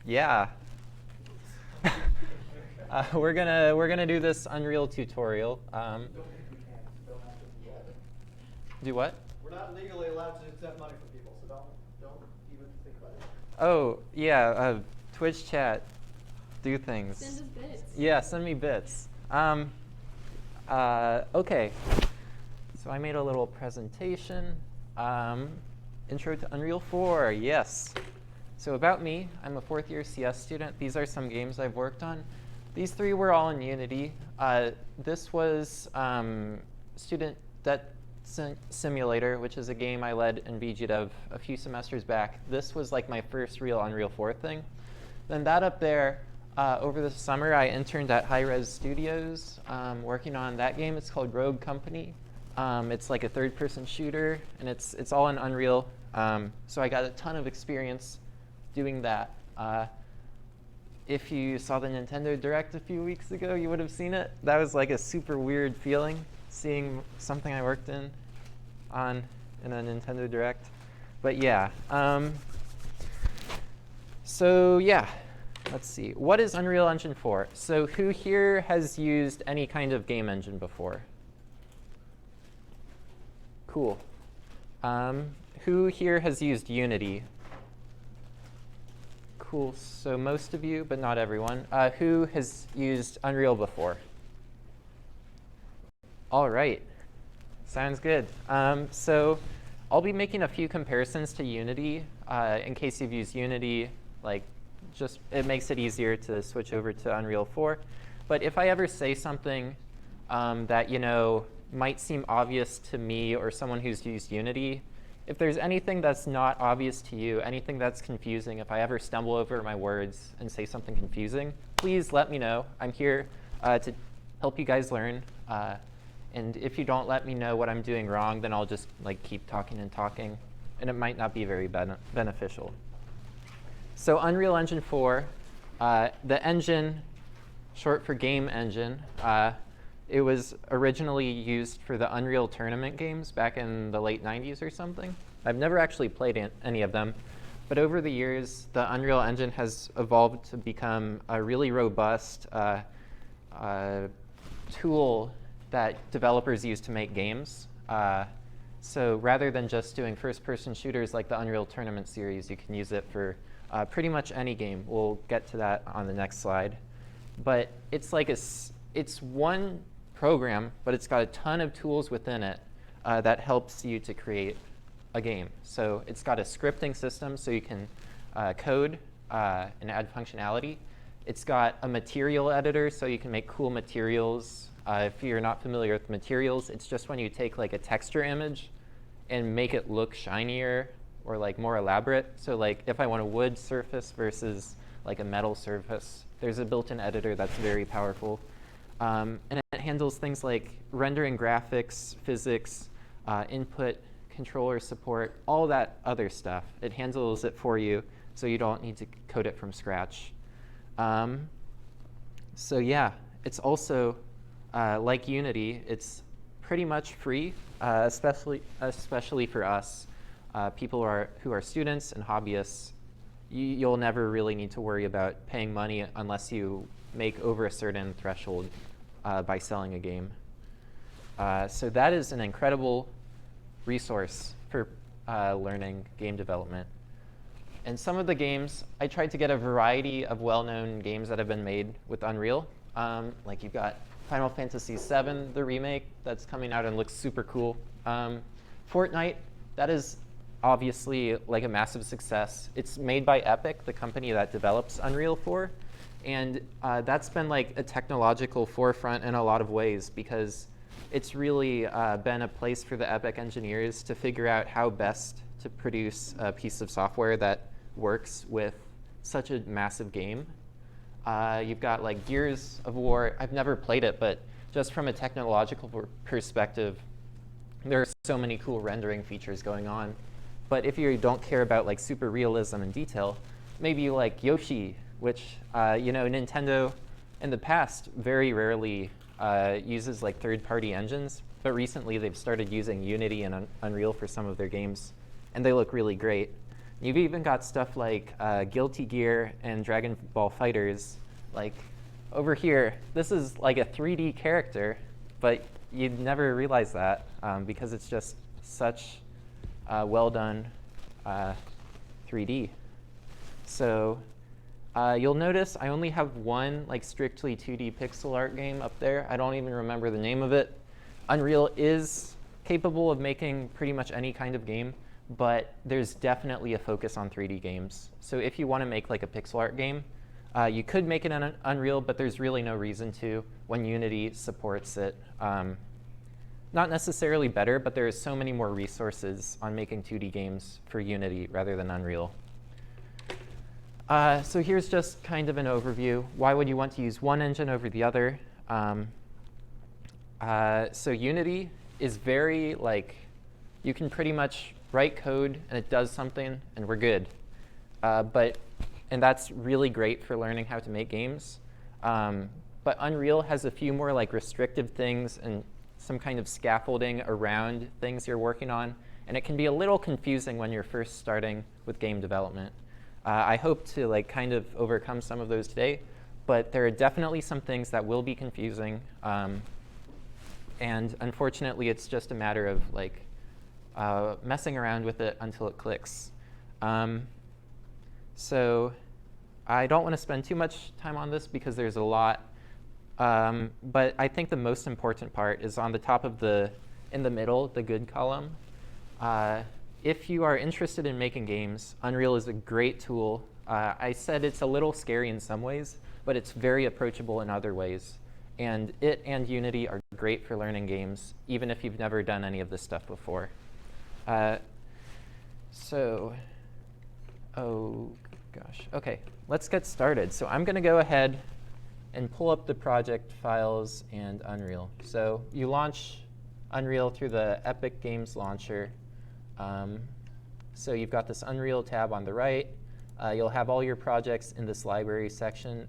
Yeah. We're gonna do this Unreal tutorial. Don't make me hands. Don't ask us to do that. Do what? We're not legally allowed to accept money from people, so don't even think about it. Oh, yeah. Twitch chat. Do things. Send us bits. Yeah, send me bits. Okay. So I made a little presentation. Intro to Unreal 4. Yes. So about me, I'm a fourth-year CS student. These are some games I've worked on. These three were all in Unity. This was Student Debt Simulator, which is a game I led in VGDev a few semesters back. This was like my first real Unreal 4 thing. Then that up there, over the summer, I interned at Hi-Rez Studios working on that game. It's called Rogue Company. It's like a third-person shooter, and it's all in Unreal. So I got a ton of experience doing that. If you saw the Nintendo Direct a few weeks ago, you would have seen it. That was like a super weird feeling, seeing something I worked in a Nintendo Direct. But yeah. So yeah, let's see. What is Unreal Engine 4? So who here has used any kind of game engine before? Cool. Who here has used Unity? Cool. So most of you, but not everyone. Who has used Unreal before? All right. Sounds good. So I'll be making a few comparisons to Unity. In case you've used Unity, it makes it easier to switch over to Unreal 4. But if I ever say something that might seem obvious to me or someone who's used Unity, if there's anything that's not obvious to you, anything that's confusing, if I ever stumble over my words and say something confusing, please let me know. I'm here to help you guys learn. And if you don't let me know what I'm doing wrong, then I'll just keep talking, and it might not be very beneficial. So Unreal Engine 4, the engine, short for game engine, it was originally used for the Unreal Tournament games back in the late 90s or something. I've never actually played any of them. But over the years, the Unreal Engine has evolved to become a really robust tool that developers use to make games. So rather than just doing first-person shooters like the Unreal Tournament series, you can use it for pretty much any game. We'll get to that on the next slide. But it's it's one program, but it's got a ton of tools within it that helps you to create a game. So it's got a scripting system, so you can code and add functionality. It's got a material editor, so you can make cool materials. If you're not familiar with materials, it's just when you take a texture image and make it look shinier or more elaborate. So if I want a wood surface versus a metal surface, there's a built-in editor that's very powerful. And it handles things like rendering graphics, physics, input, controller support, all that other stuff. It handles it for you, so you don't need to code it from scratch. So yeah, it's also, like Unity, it's pretty much free, especially for us, people who are students and hobbyists. You'll never really need to worry about paying money unless you make over a certain threshold by selling a game. So that is an incredible resource for learning game development. And some of the games, I tried to get a variety of well-known games that have been made with Unreal. You've got Final Fantasy VII, the remake, that's coming out and looks super cool. Fortnite, that is obviously a massive success. It's made by Epic, the company that develops Unreal 4. And that's been a technological forefront in a lot of ways, because it's really been a place for the Epic engineers to figure out how best to produce a piece of software that works with such a massive game. You've got Gears of War. I've never played it, but just from a technological perspective, there are so many cool rendering features going on. But if you don't care about super realism and detail, maybe you like Yoshi, which Nintendo in the past very rarely uses third-party engines, but recently they've started using Unity and Unreal for some of their games, and they look really great. You've even got stuff like Guilty Gear and Dragon Ball Fighters. Like over here, this is like a 3D character, but you'd never realize that because it's just such well done 3D. So you'll notice I only have one like strictly 2D pixel art game up there. I don't even remember the name of it. Unreal is capable of making pretty much any kind of game, but there's definitely a focus on 3D games. So if you want to make like a pixel art game, you could make it in Unreal, but there's really no reason to when Unity supports it. Not necessarily better, but there's so many more resources on making 2D games for Unity rather than Unreal. So here's just kind of an overview. Why would you want to use one engine over the other? So Unity is very like, you can pretty much write code and it does something and we're good. And that's really great for learning how to make games. But Unreal has a few more like restrictive things and some kind of scaffolding around things you're working on. And it can be a little confusing when you're first starting with game development. I hope to like kind of overcome some of those today, but there are definitely some things that will be confusing. And unfortunately, it's just a matter of like messing around with it until it clicks. So I don't want to spend too much time on this because there's a lot. But I think the most important part is on the top of in the middle, the good column. If you are interested in making games, Unreal is a great tool. I said it's a little scary in some ways, but it's very approachable in other ways. And it and Unity are great for learning games, even if you've never done any of this stuff before. Oh gosh, OK, let's get started. So I'm going to go ahead and pull up the project files and Unreal. So you launch Unreal through the Epic Games Launcher. So you've got this Unreal tab on the right. You'll have all your projects in this library section,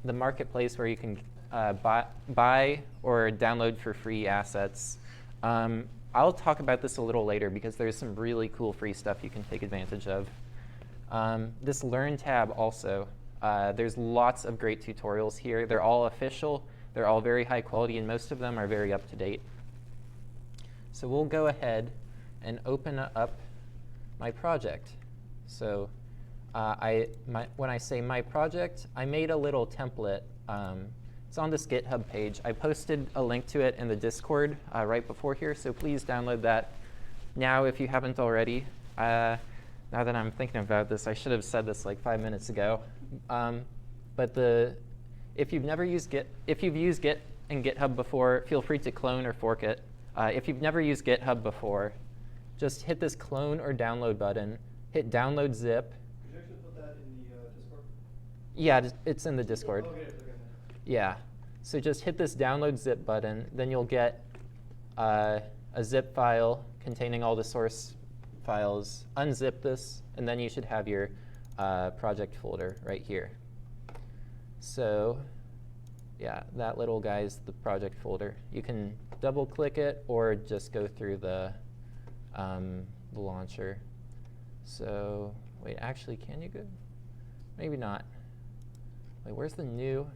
the marketplace where you can buy or download for free assets. I'll talk about this a little later because there's some really cool free stuff you can take advantage of. This Learn tab also, there's lots of great tutorials here. They're all official. They're all very high quality, and most of them are very up to date. So we'll go ahead and open up my project. So when I say my project, I made a little template. It's on this GitHub page. I posted a link to it in the Discord right before here, so please download that now if you haven't already. Now that I'm thinking about this, I should have said this like 5 minutes ago. But if you've used Git and GitHub before, feel free to clone or fork it. If you've never used GitHub before, just hit this clone or download button, hit download zip. Could you actually put that in the Discord? Yeah, it's in the Discord. Oh, okay. Yeah, so just hit this download zip button, then you'll get a zip file containing all the source files. Unzip this, and then you should have your project folder right here. So yeah, that little guy's the project folder. You can double click it or just go through the launcher. So wait, actually, can you go? Maybe not. Wait, where's the new?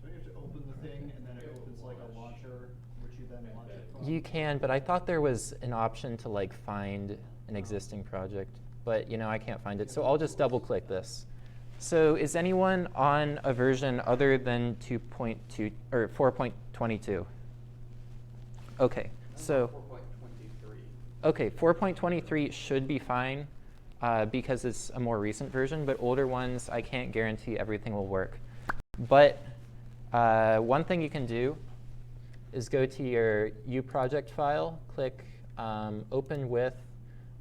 Don't you have to open the thing and then it opens like a launcher, which you then launch it from? You can, but I thought there was an option to like find an existing project. But I can't find it, so I'll just double click this. So is anyone on a version other than 2.2 or 4.22? OK, so 4.23. OK, 4.23 should be fine because it's a more recent version, but older ones, I can't guarantee everything will work. But one thing you can do is go to your uProject file, click Open With,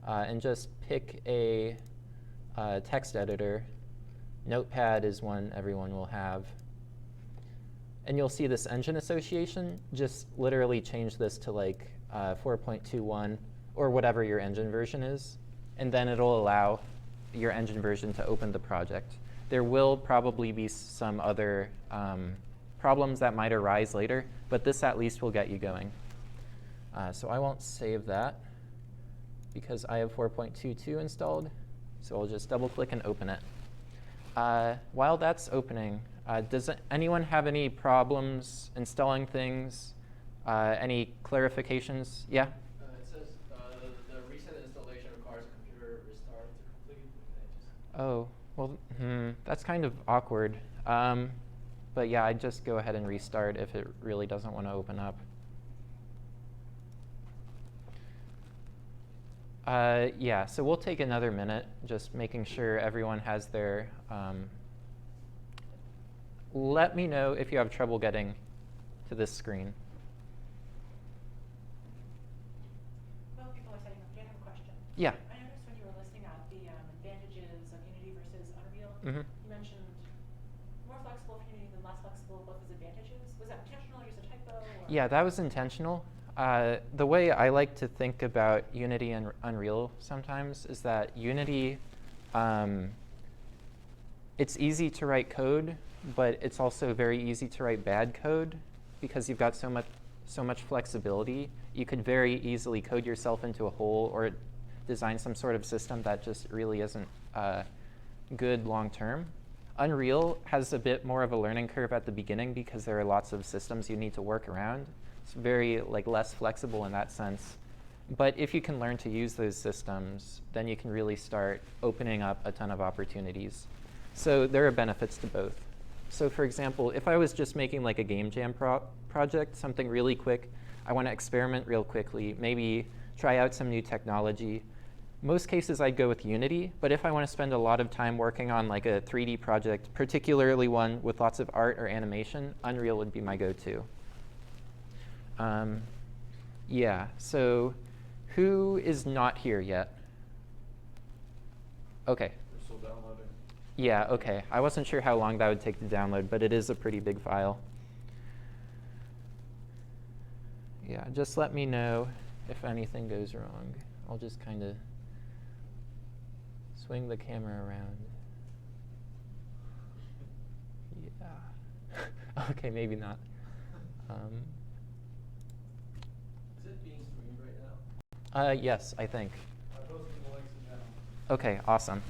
and just pick a text editor. Notepad is one everyone will have. And you'll see this engine association. Just literally change this to like 4.21 or whatever your engine version is. And then it'll allow your engine version to open the project. There will probably be some other problems that might arise later, but this at least will get you going. So I won't save that. because I have 4.22 installed. So I'll just double click and open it. While that's opening, does anyone have any problems installing things? Any clarifications? Yeah? It says the recent installation requires a computer restart to complete. Oh, well, that's kind of awkward. But yeah, I'd just go ahead and restart if it really doesn't want to open up. Yeah, so we'll take another minute, just making sure everyone has their, let me know if you have trouble getting to this screen. Well, people are setting up. Do you have a question? Yeah. I noticed when you were listing out the advantages of Unity versus Unreal, Mhm. you mentioned more flexible for Unity than less flexible, both as advantages. Was that intentional or just a typo? Or? Yeah, that was intentional. The way I like to think about Unity and Unreal sometimes is that Unity, it's easy to write code, but it's also very easy to write bad code because you've got so much flexibility. You could very easily code yourself into a hole or design some sort of system that just really isn't good long term. Unreal has a bit more of a learning curve at the beginning because there are lots of systems you need to work around. It's very less flexible in that sense. But if you can learn to use those systems, then you can really start opening up a ton of opportunities. So there are benefits to both. So for example, if I was just making a game jam project, something really quick, I want to experiment real quickly, maybe try out some new technology. Most cases I'd go with Unity, but if I want to spend a lot of time working on a 3D project, particularly one with lots of art or animation, Unreal would be my go-to. Yeah, so who is not here yet? Okay. We're still downloading. Yeah, okay. I wasn't sure how long that would take to download, but it is a pretty big file. Yeah, just let me know if anything goes wrong. I'll just kind of swing the camera around. Yeah. Okay, maybe not. Is it being streamed right now? Yes, I think. I posted the links in general. Okay, awesome.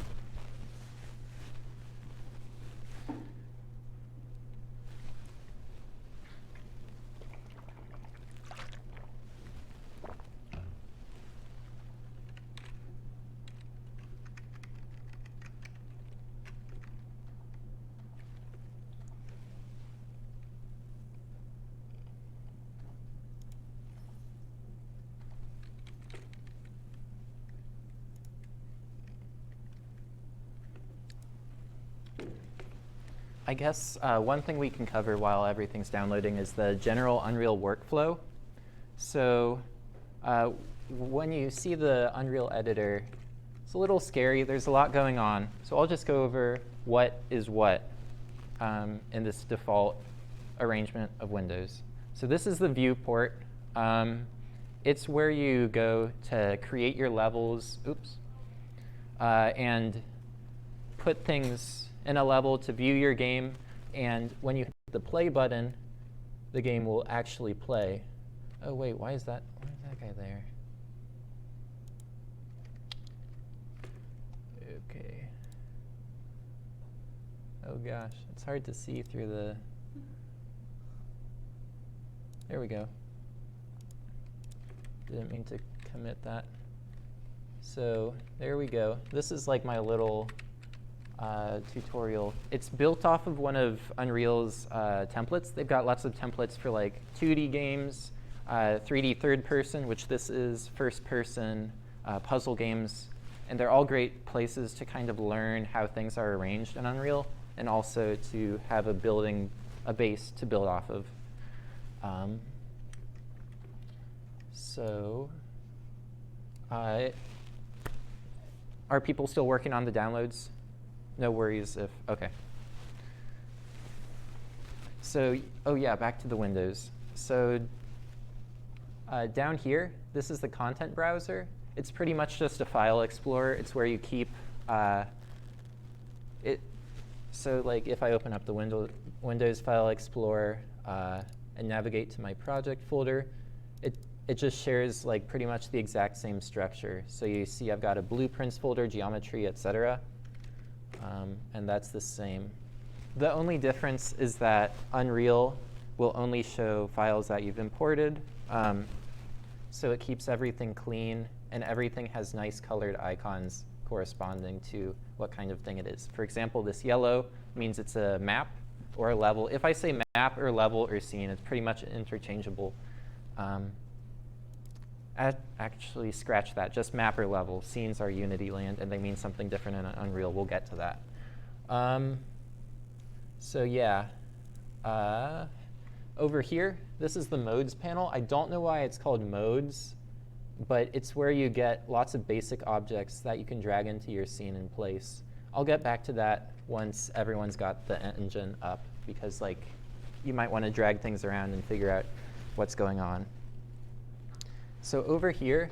I guess one thing we can cover while everything's downloading is the general Unreal workflow. So when you see the Unreal editor, it's a little scary. There's a lot going on. So I'll just go over what is what in this default arrangement of windows. So this is the viewport. It's where you go to create your levels, and put things in a level to view your game, and when you hit the play button, the game will actually play. Oh wait, why is that guy there? Okay. Oh gosh, it's hard to see through the... There we go. Didn't mean to commit that. So there we go. This is my little tutorial. It's built off of one of Unreal's templates. They've got lots of templates for 2D games, 3D third person, which this is, first person, puzzle games. And they're all great places to kind of learn how things are arranged in Unreal, and also to have a base to build off of. So are people still working on the downloads? No worries if, okay. So, oh yeah, back to the windows. So down here, this is the content browser. It's pretty much just a file explorer. It's where you keep it. So if I open up the Windows File Explorer and navigate to my project folder, it just shares like pretty much the exact same structure. So you see I've got a blueprints folder, geometry, etc. And that's the same. The only difference is that Unreal will only show files that you've imported. So it keeps everything clean, and everything has nice colored icons corresponding to what kind of thing it is. For example, this yellow means it's a map or a level. If I say map or level or scene, it's pretty much interchangeable. Actually, scratch that. Just map or level. Scenes are Unity land, and they mean something different in Unreal. We'll get to that. So yeah. Over here, this is the modes panel. I don't know why it's called modes, but it's where you get lots of basic objects that you can drag into your scene and place. I'll get back to that once everyone's got the engine up, because like you might want to drag things around and figure out what's going on. So over here,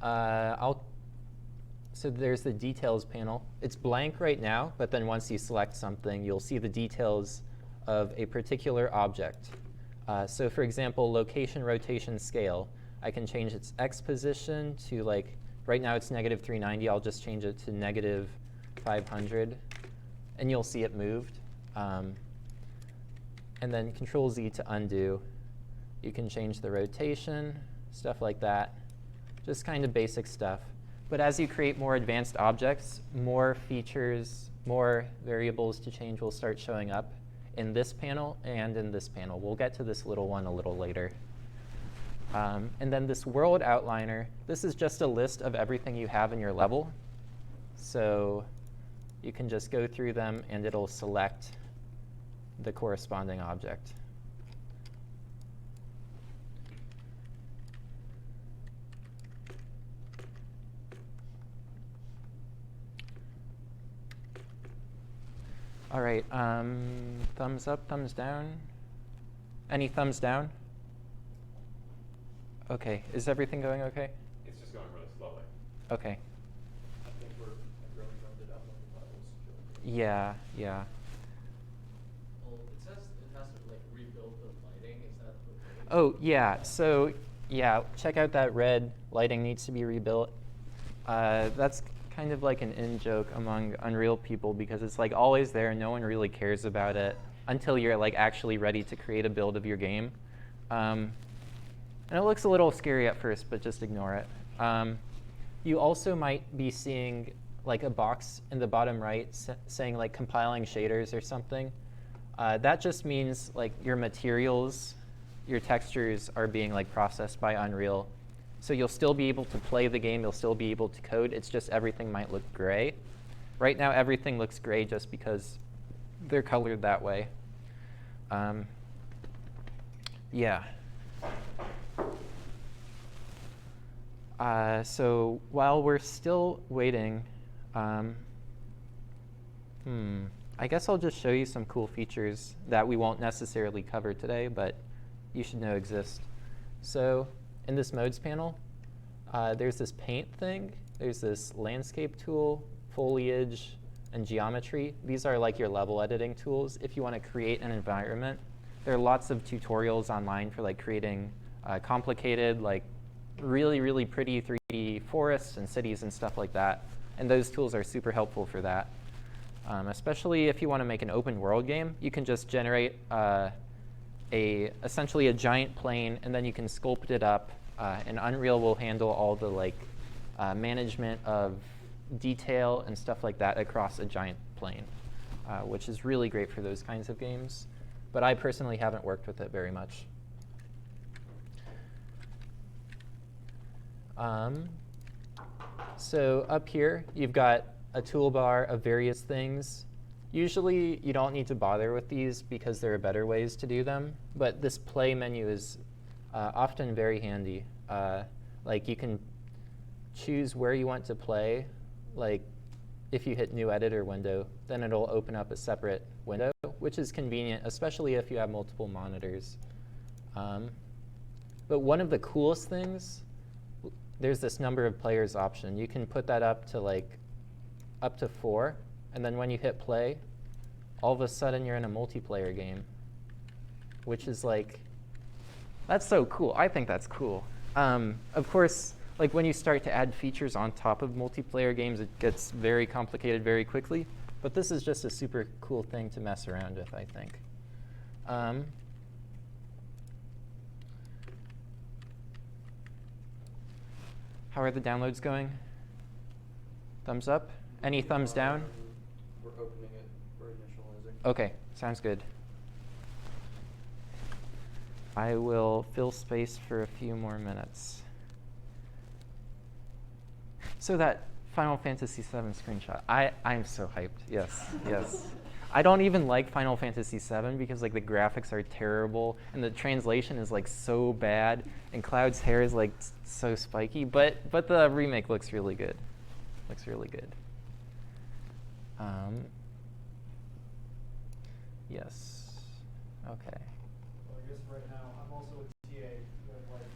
so there's the details panel. It's blank right now, but then once you select something, you'll see the details of a particular object. So for example, location, rotation, scale. I can change its X position to like, right now it's -390. I'll just change it to -500. And you'll see it moved. And then Control Z to undo. You can change the rotation, stuff like that. Just kind of basic stuff. But as you create more advanced objects, more features, more variables to change will start showing up in this panel and in this panel. We'll get to this little one a little later. And then this world outliner, this is just a list of everything you have in your level. So you can just go through them and it'll select the corresponding object. All right, thumbs up, thumbs down? Any thumbs down? OK, is everything going OK? It's just going really slowly. OK. I think we're really trying to download the files. Yeah, yeah. Well, it says it has to like rebuild the lighting. Is that okay? Oh, yeah. So yeah, check out that red. Lighting needs to be rebuilt. That's kind of like an in-joke among Unreal people, because it's like always there and no one really cares about it until you're like actually ready to create a build of your game. And it looks a little scary at first, but just ignore it. You also might be seeing like a box in the bottom right saying like compiling shaders or something. That just means like your materials, your textures are being like processed by Unreal. So you'll still be able to play the game, you'll still be able to code, it's just everything might look gray. Right now everything looks gray just because they're colored that way. Yeah. So while we're still waiting, I guess I'll just show you some cool features that we won't necessarily cover today, but you should know exist. So in this modes panel, there's this paint thing. There's this landscape tool, foliage, and geometry. These are like your level editing tools if you want to create an environment. There are lots of tutorials online for like creating complicated, like really, really pretty 3D forests and cities and stuff like that. And those tools are super helpful for that. Especially if you want to make an open world game, you can just generate essentially a giant plane, and then you can sculpt it up, and Unreal will handle all the like management of detail and stuff like that across a giant plane, which is really great for those kinds of games. But I personally haven't worked with it very much. So up here, you've got a toolbar of various things. Usually, you don't need to bother with these because there are better ways to do them. But this play menu is often very handy. Like you can choose where you want to play. Like if you hit New Editor window, then it'll open up a separate window, which is convenient, especially if you have multiple monitors. But one of the coolest things, there's this number of players option. You can put that up to like up to 4, and then when you hit play, all of a sudden you're in a multiplayer game, which is like, that's so cool. I think that's cool. Of course, like when you start to add features on top of multiplayer games, it gets very complicated very quickly. But this is just a super cool thing to mess around with, I think. How are the downloads going? Thumbs up? Any thumbs down? We're opening it. We're initializing. Okay, sounds good. I will fill space for a few more minutes. So that Final Fantasy VII screenshot, I'm so hyped. Yes, yes. I don't even like Final Fantasy VII because like the graphics are terrible and the translation is like so bad and Cloud's hair is like so spiky, but the remake looks really good. Looks really good. Yes. Okay. Well, I guess right now, I'm also a TA with like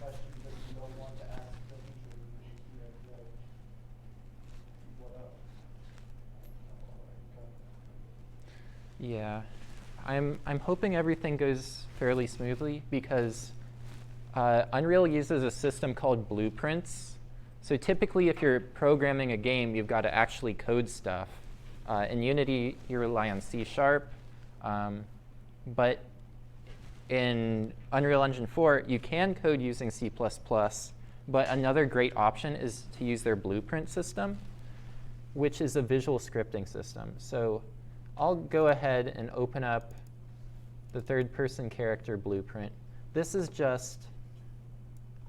questions that you don't want to ask the teacher. You know, like, what else? Yeah, I'm hoping everything goes fairly smoothly because Unreal uses a system called blueprints. So typically, if you're programming a game, you've got to actually code stuff. In Unity, you rely on C#, but in Unreal Engine 4, you can code using C++, but another great option is to use their blueprint system, which is a visual scripting system. So I'll go ahead and open up the third-person character blueprint. This is just,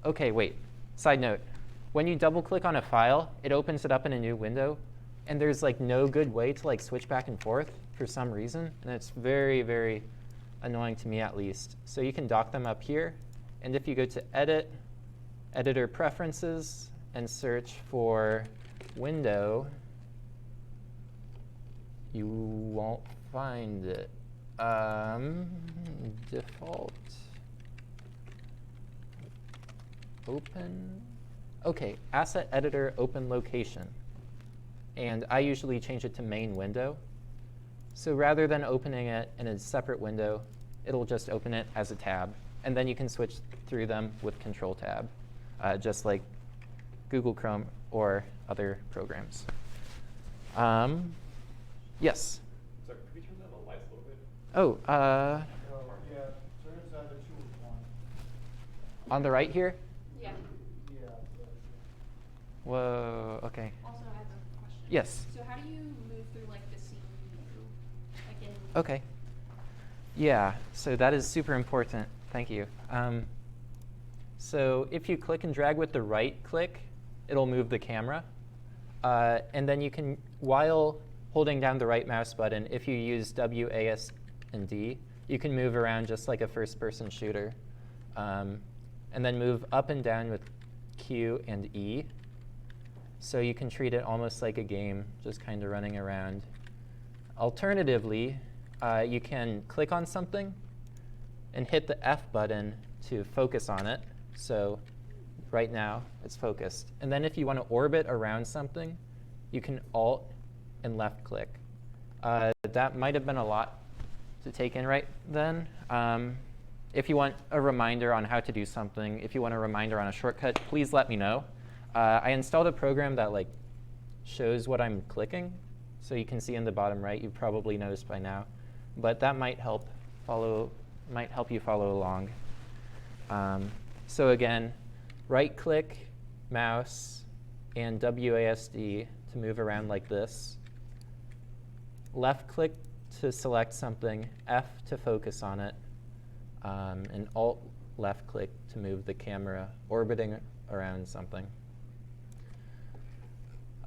OK, wait, side note. When you double-click on a file, it opens it up in a new window, and there's like no good way to like switch back and forth for some reason, and it's very, very annoying to me at least. So you can dock them up here, and if you go to Edit, Editor Preferences, and search for Window, you won't find it. Default. Open. OK, Asset Editor Open Location. And I usually change it to Main Window. So rather than opening it in a separate window, it'll just open it as a tab. And then you can switch through them with Control Tab, just like Google Chrome or other programs. Yes? So could we turn down the lights a little bit? Oh, So, yeah, turns out that 2 is 1. on the right here? Yeah. Yeah. Whoa, OK. Also, I have a question. Yes. So how do you move through like the scene view? Like in OK. Yeah, so that is super important. Thank you. So if you click and drag with the right click, it'll move the camera. And then you can, while holding down the right mouse button, if you use W, A, S, and D, you can move around just like a first-person shooter. And then move up and down with Q and E. So you can treat it almost like a game, just kind of running around. Alternatively, you can click on something and hit the F button to focus on it. So right now, it's focused. And then if you want to orbit around something, you can Alt and left click. That might have been a lot to take in right then. If you want a reminder on how to do something, if you want a reminder on a shortcut, please let me know. I installed a program that like shows what I'm clicking. So you can see in the bottom right, you've probably noticed by now. But that might help you follow along. So again, right click, mouse, and WASD to move around like this. Left click to select something, F to focus on it, and Alt left click to move the camera orbiting around something.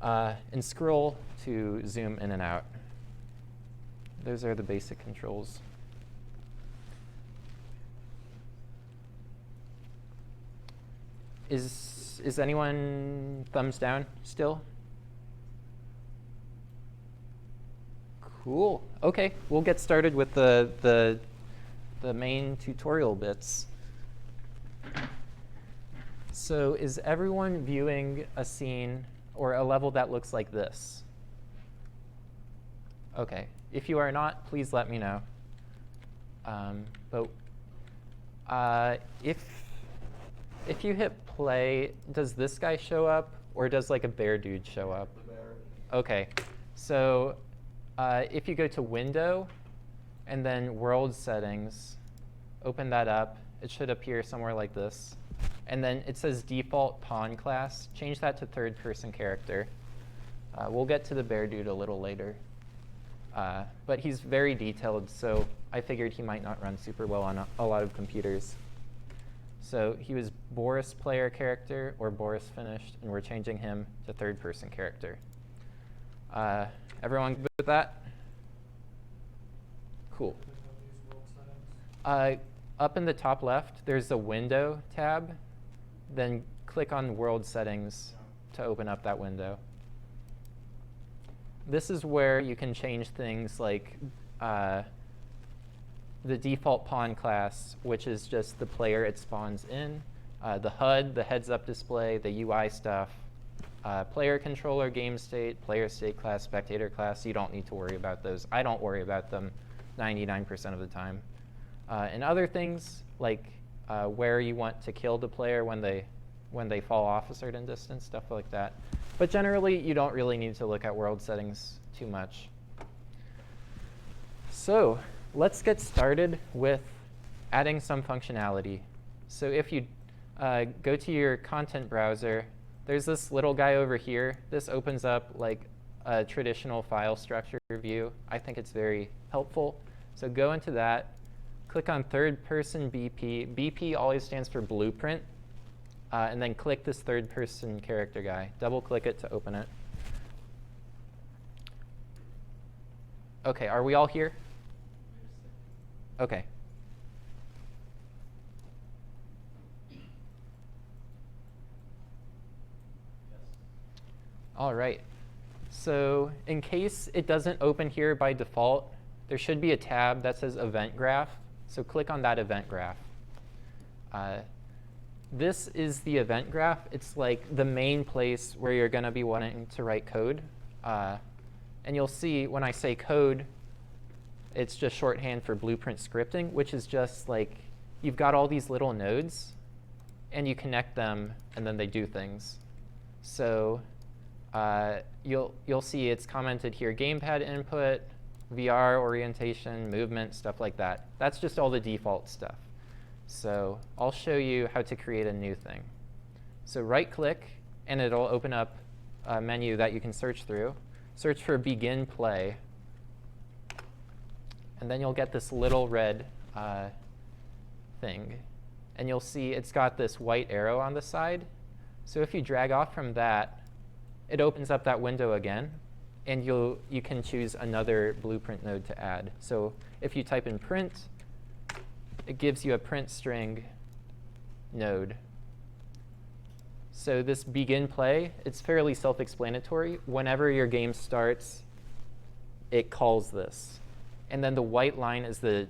And scroll to zoom in and out. Those are the basic controls. Is anyone thumbs down still? Cool. OK, we'll get started with the main tutorial bits. So is everyone viewing a scene or a level that looks like this? OK. If you are not, please let me know. if you hit play, does this guy show up, or does like a bear dude show up? The bear. Okay, so if you go to Window and then World Settings, open that up, it should appear somewhere like this. And then it says Default Pawn Class. Change that to third person character. We'll get to the bear dude a little later. But he's very detailed, so I figured he might not run super well on a lot of computers. So he was Boris player character or Boris finished, and we're changing him to third person character. Everyone good with that? Cool. Click on these world settings. Up in the top left, there's a Window tab. Then click on World Settings to open up that window. This is where you can change things like the default pawn class, which is just the player it spawns in, the HUD, the heads-up display, the UI stuff, player controller, game state, player state class, spectator class. You don't need to worry about those. I don't worry about them 99% of the time. And other things like where you want to kill the player when they fall off a certain distance, stuff like that. But generally, you don't really need to look at world settings too much. So let's get started with adding some functionality. So if you go to your content browser, there's this little guy over here. This opens up like a traditional file structure view. I think it's very helpful. So go into that. Click on third person BP. BP always stands for blueprint. And then click this third person character guy. Double click it to open it. OK, are we all here? OK. All right. So in case it doesn't open here by default, there should be a tab that says Event Graph. So click on that event graph. This is the event graph. It's like the main place where you're going to be wanting to write code. And you'll see when I say code, it's just shorthand for blueprint scripting, which is just like you've got all these little nodes, and you connect them, and then they do things. So you'll see it's commented here, gamepad input, VR orientation, movement, stuff like that. That's just all the default stuff. So I'll show you how to create a new thing. So right-click, and it'll open up a menu that you can search through. Search for Begin Play. And then you'll get this little red thing. And you'll see it's got this white arrow on the side. So if you drag off from that, it opens up that window again. And you can choose another blueprint node to add. So if you type in print, it gives you a print string node. So this begin play, it's fairly self-explanatory. Whenever your game starts, it calls this. And then the white line is the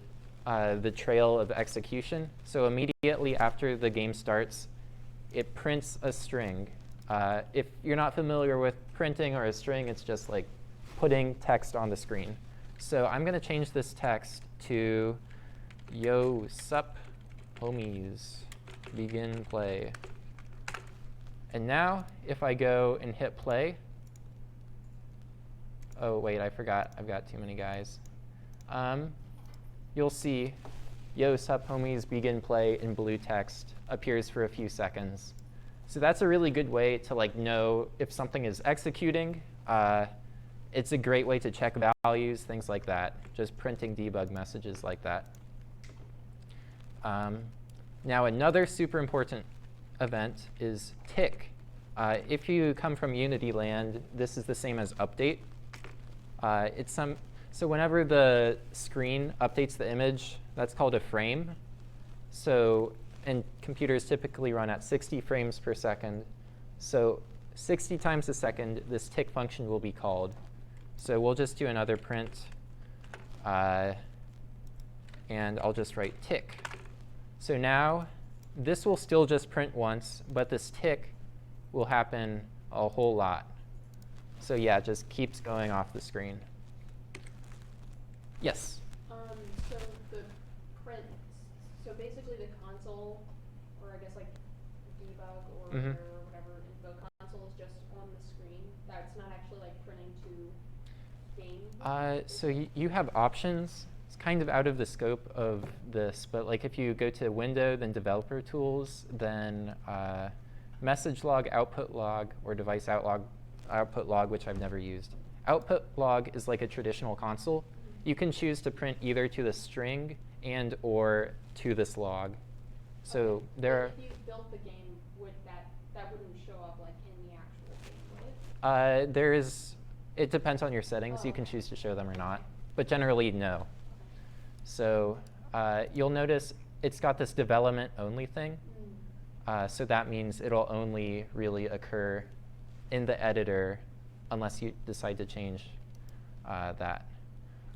trail of execution. So immediately after the game starts, it prints a string. If you're not familiar with printing or a string, it's just like putting text on the screen. So I'm going to change this text to yo, sup, homies, begin play. And now, if I go and hit play, oh, wait, I forgot. I've got too many guys. You'll see yo, sup, homies, begin play in blue text appears for a few seconds. So that's a really good way to like know if something is executing. It's a great way to check values, things like that, just printing debug messages like that. Now, another super important event is tick. If you come from Unity land, this is the same as update. So whenever the screen updates the image, that's called a frame. So, and computers typically run at 60 frames per second. So 60 times a second, this tick function will be called. So we'll just do another print. And I'll just write tick. So now, this will still just print once, but this tick will happen a whole lot. So yeah, it just keeps going off the screen. Yes? So the print, so basically the console, or I guess like debug or Mhm. whatever info console is just on the screen? That's not actually like printing to game? So you have options. It's kind of out of the scope of this, but like if you go to Window, then Developer Tools, then Message Log, Output Log, or Device Output Log, which I've never used. Output log is like a traditional console. You can choose to print either to the string and or to this log. So Okay. there are. If you built the game, would that wouldn't show up like in the actual game, would it? There is, it depends on your settings. Oh, You can okay. choose to show them or not, but generally no. So you'll notice it's got this development only thing. So that means it'll only really occur in the editor unless you decide to change that.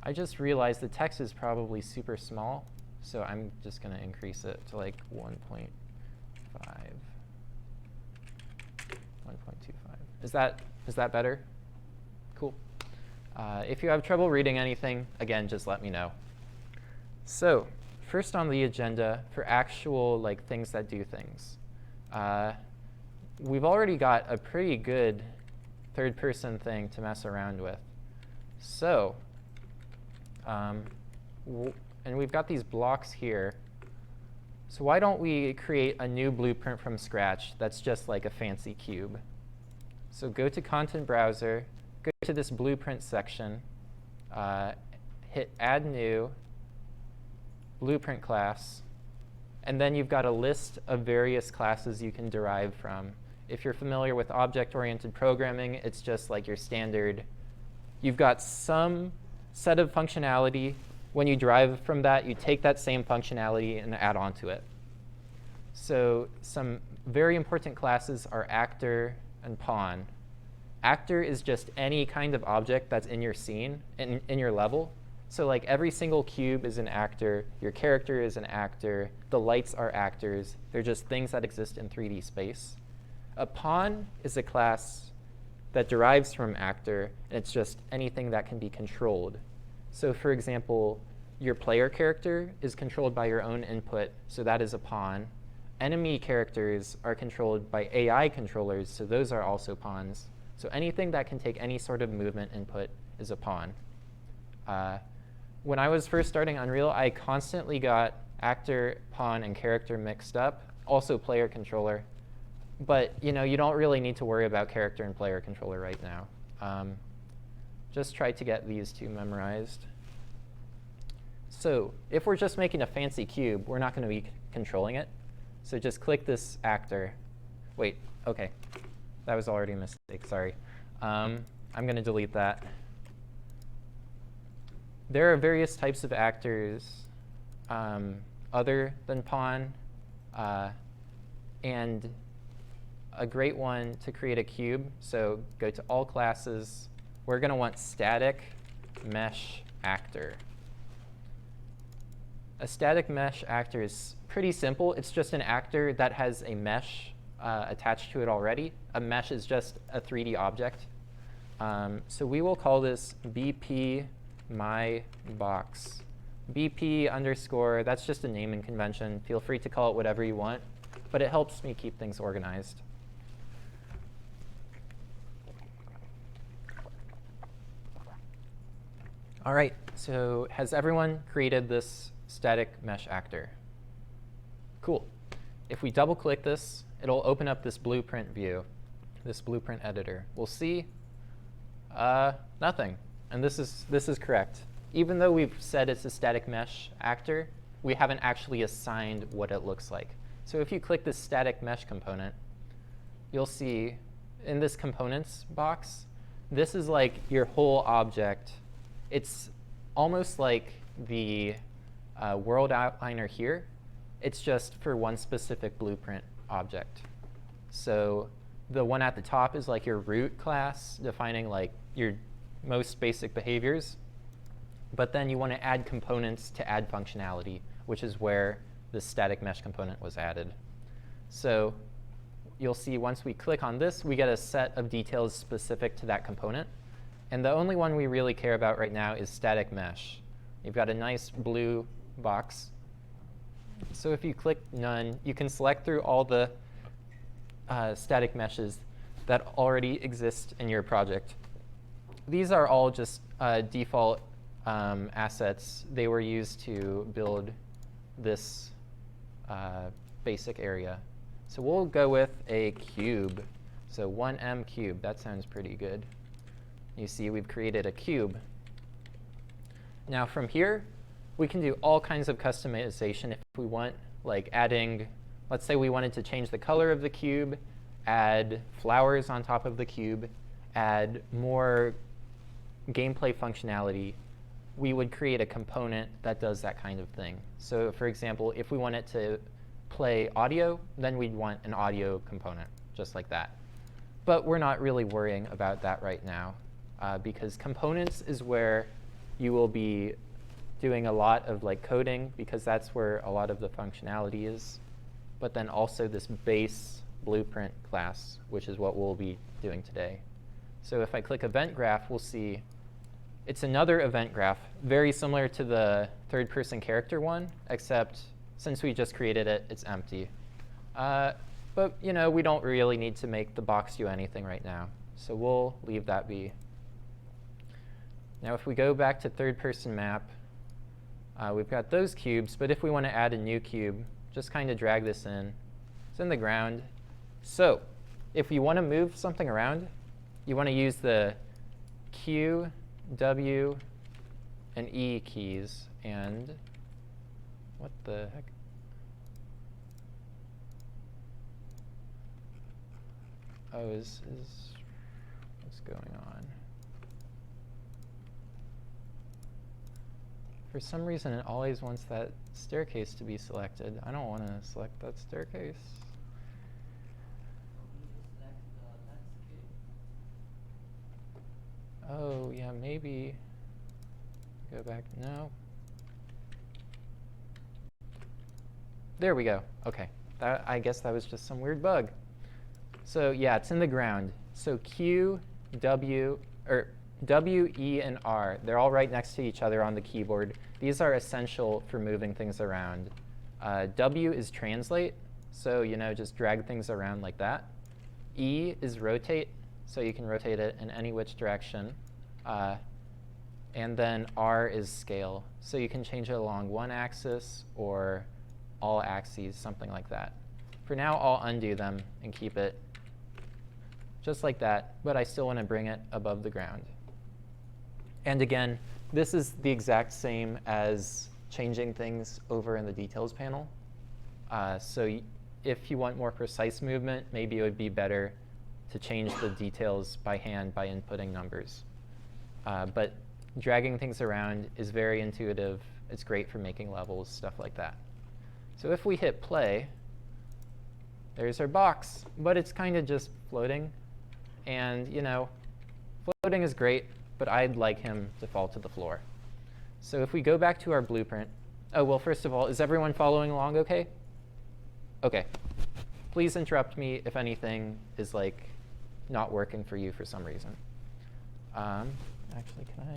I just realized the text is probably super small, so I'm just going to increase it to like 1.5. 1.25. Is that better? Cool. If you have trouble reading anything, again, just let me know. So first on the agenda for actual like things that do things. We've already got a pretty good third-person thing to mess around with. So, and we've got these blocks here. So why don't we create a new blueprint from scratch that's just like a fancy cube? So go to Content Browser, go to this Blueprint section, hit Add New, Blueprint Class, and then you've got a list of various classes you can derive from. If you're familiar with object-oriented programming, it's just like your standard. You've got some set of functionality. When you derive from that, you take that same functionality and add on to it. So some very important classes are actor and pawn. Actor is just any kind of object that's in your scene, in your level. So like every single cube is an actor, your character is an actor, the lights are actors. They're just things that exist in 3D space. A pawn is a class that derives from actor, and it's just anything that can be controlled. So for example, your player character is controlled by your own input, so that is a pawn. Enemy characters are controlled by AI controllers, so those are also pawns. So anything that can take any sort of movement input is a pawn. When I was first starting Unreal, I constantly got actor, pawn, and character mixed up, also player controller. But you don't really need to worry about character and player controller right now. Just try to get these two memorized. So if we're just making a fancy cube, we're not going to be controlling it. So just click this actor. Wait, OK. That was already a mistake, sorry. I'm going to delete that. There are various types of actors other than pawn. And a great one to create a cube, so go to all classes. We're going to want static mesh actor. A static mesh actor is pretty simple. It's just an actor that has a mesh attached to it already. A mesh is just a 3D object. So we will call this BP my box. BP underscore, that's just a naming convention. Feel free to call it whatever you want, but it helps me keep things organized. All right, so has everyone created this static mesh actor? Cool. If we double click this, it'll open up this blueprint view, this blueprint editor. We'll see nothing, and this is correct. Even though we've said it's a static mesh actor, we haven't actually assigned what it looks like. So if you click this static mesh component, you'll see in this components box, this is like your whole object. It's almost like the world outliner here. It's just for one specific blueprint object. So the one at the top is like your root class, defining like your most basic behaviors. But then you want to add components to add functionality, which is where the static mesh component was added. So you'll see once we click on this, we get a set of details specific to that component. And the only one we really care about right now is static mesh. You've got a nice blue box. So if you click none, you can select through all the static meshes that already exist in your project. These are all just default assets. They were used to build this basic area. So we'll go with a cube. So 1M cube, that sounds pretty good. You see we've created a cube. Now from here, we can do all kinds of customization if we want, like adding, let's say we wanted to change the color of the cube, add flowers on top of the cube, add more gameplay functionality. We would create a component that does that kind of thing. So for example, if we wanted to play audio, then we'd want an audio component, just like that. But we're not really worrying about that right now, because components is where you will be doing a lot of like coding, because that's where a lot of the functionality is. But then also this base blueprint class, which is what we'll be doing today. So if I click event graph, we'll see it's another event graph, very similar to the third-person character one, except since we just created it, it's empty. But you know, we don't really need to make the box do anything right now, so we'll leave that be. Now if we go back to third-person map, we've got those cubes, but if we want to add a new cube, just kind of drag this in. It's in the ground. So if you want to move something around, you want to use the Q, W, and E keys, and what the heck? Oh, is what's going on? For some reason, it always wants that staircase to be selected. I don't want to select that staircase. Oh, yeah, maybe go back. No. There we go. OK. I guess that was just some weird bug. So yeah, it's in the ground. So Q, W, or W, E, and R, they're all right next to each other on the keyboard. These are essential for moving things around. W is translate, so you know, just drag things around like that. E is rotate, so you can rotate it in any which direction. And then R is scale, so you can change it along one axis or all axes, something like that. For now, I'll undo them and keep it just like that, but I still want to bring it above the ground. And again, this is the exact same as changing things over in the details panel. So if you want more precise movement, maybe it would be better to change the details by hand by inputting numbers. But dragging things around is very intuitive. It's great for making levels, stuff like that. So if we hit play, there's our box, but it's kind of just floating. And you know, floating is great, but I'd like him to fall to the floor. So if we go back to our blueprint, oh, well, first of all, is everyone following along OK? OK. Please interrupt me if anything is like not working for you for some reason. Actually, can I?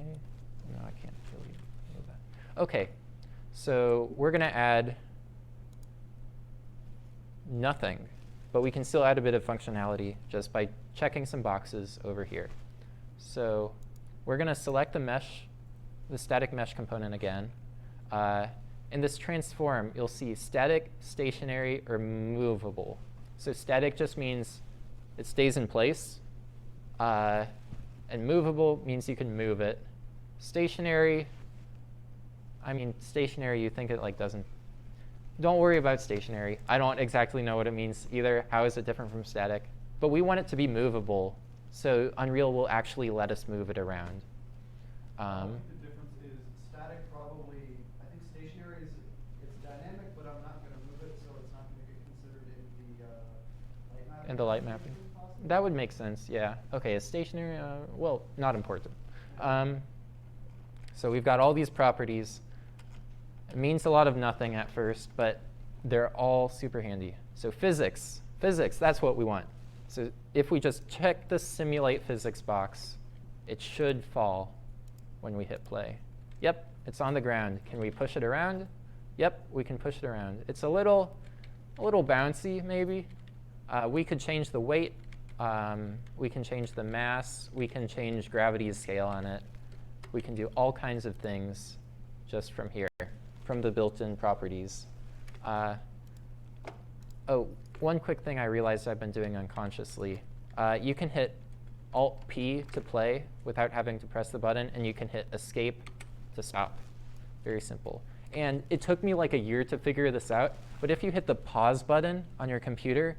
No, I can't really move that. OK. So we're going to add nothing, but we can still add a bit of functionality just by checking some boxes over here. So we're going to select the mesh, the static mesh component again. In this transform, you'll see static, stationary, or movable. So static just means it stays in place. And movable means you can move it. Stationary, I mean, stationary, you think it like doesn't. Don't worry about stationary. I don't exactly know what it means either. How is it different from static? But we want it to be movable. So Unreal will actually let us move it around. The difference is static probably, I think stationary is it's dynamic, but I'm not going to move it, so it's not going to get considered in the light mapping. In the light mapping. Possibly. That would make sense, yeah. OK, a stationary, well, not important. So we've got all these properties. It means a lot of nothing at first, but they're all super handy. So physics, that's what we want. So if we just check the simulate physics box, it should fall when we hit play. Yep, it's on the ground. Can we push it around? Yep, we can push it around. It's a little bouncy, maybe. We could change the weight. We can change the mass. We can change gravity's scale on it. We can do all kinds of things just from here, from the built-in properties. Oh, one quick thing I realized I've been doing unconsciously. You can hit Alt-P to play without having to press the button, and you can hit Escape to stop. Very simple. And it took me like a year to figure this out, but if you hit the pause button on your computer,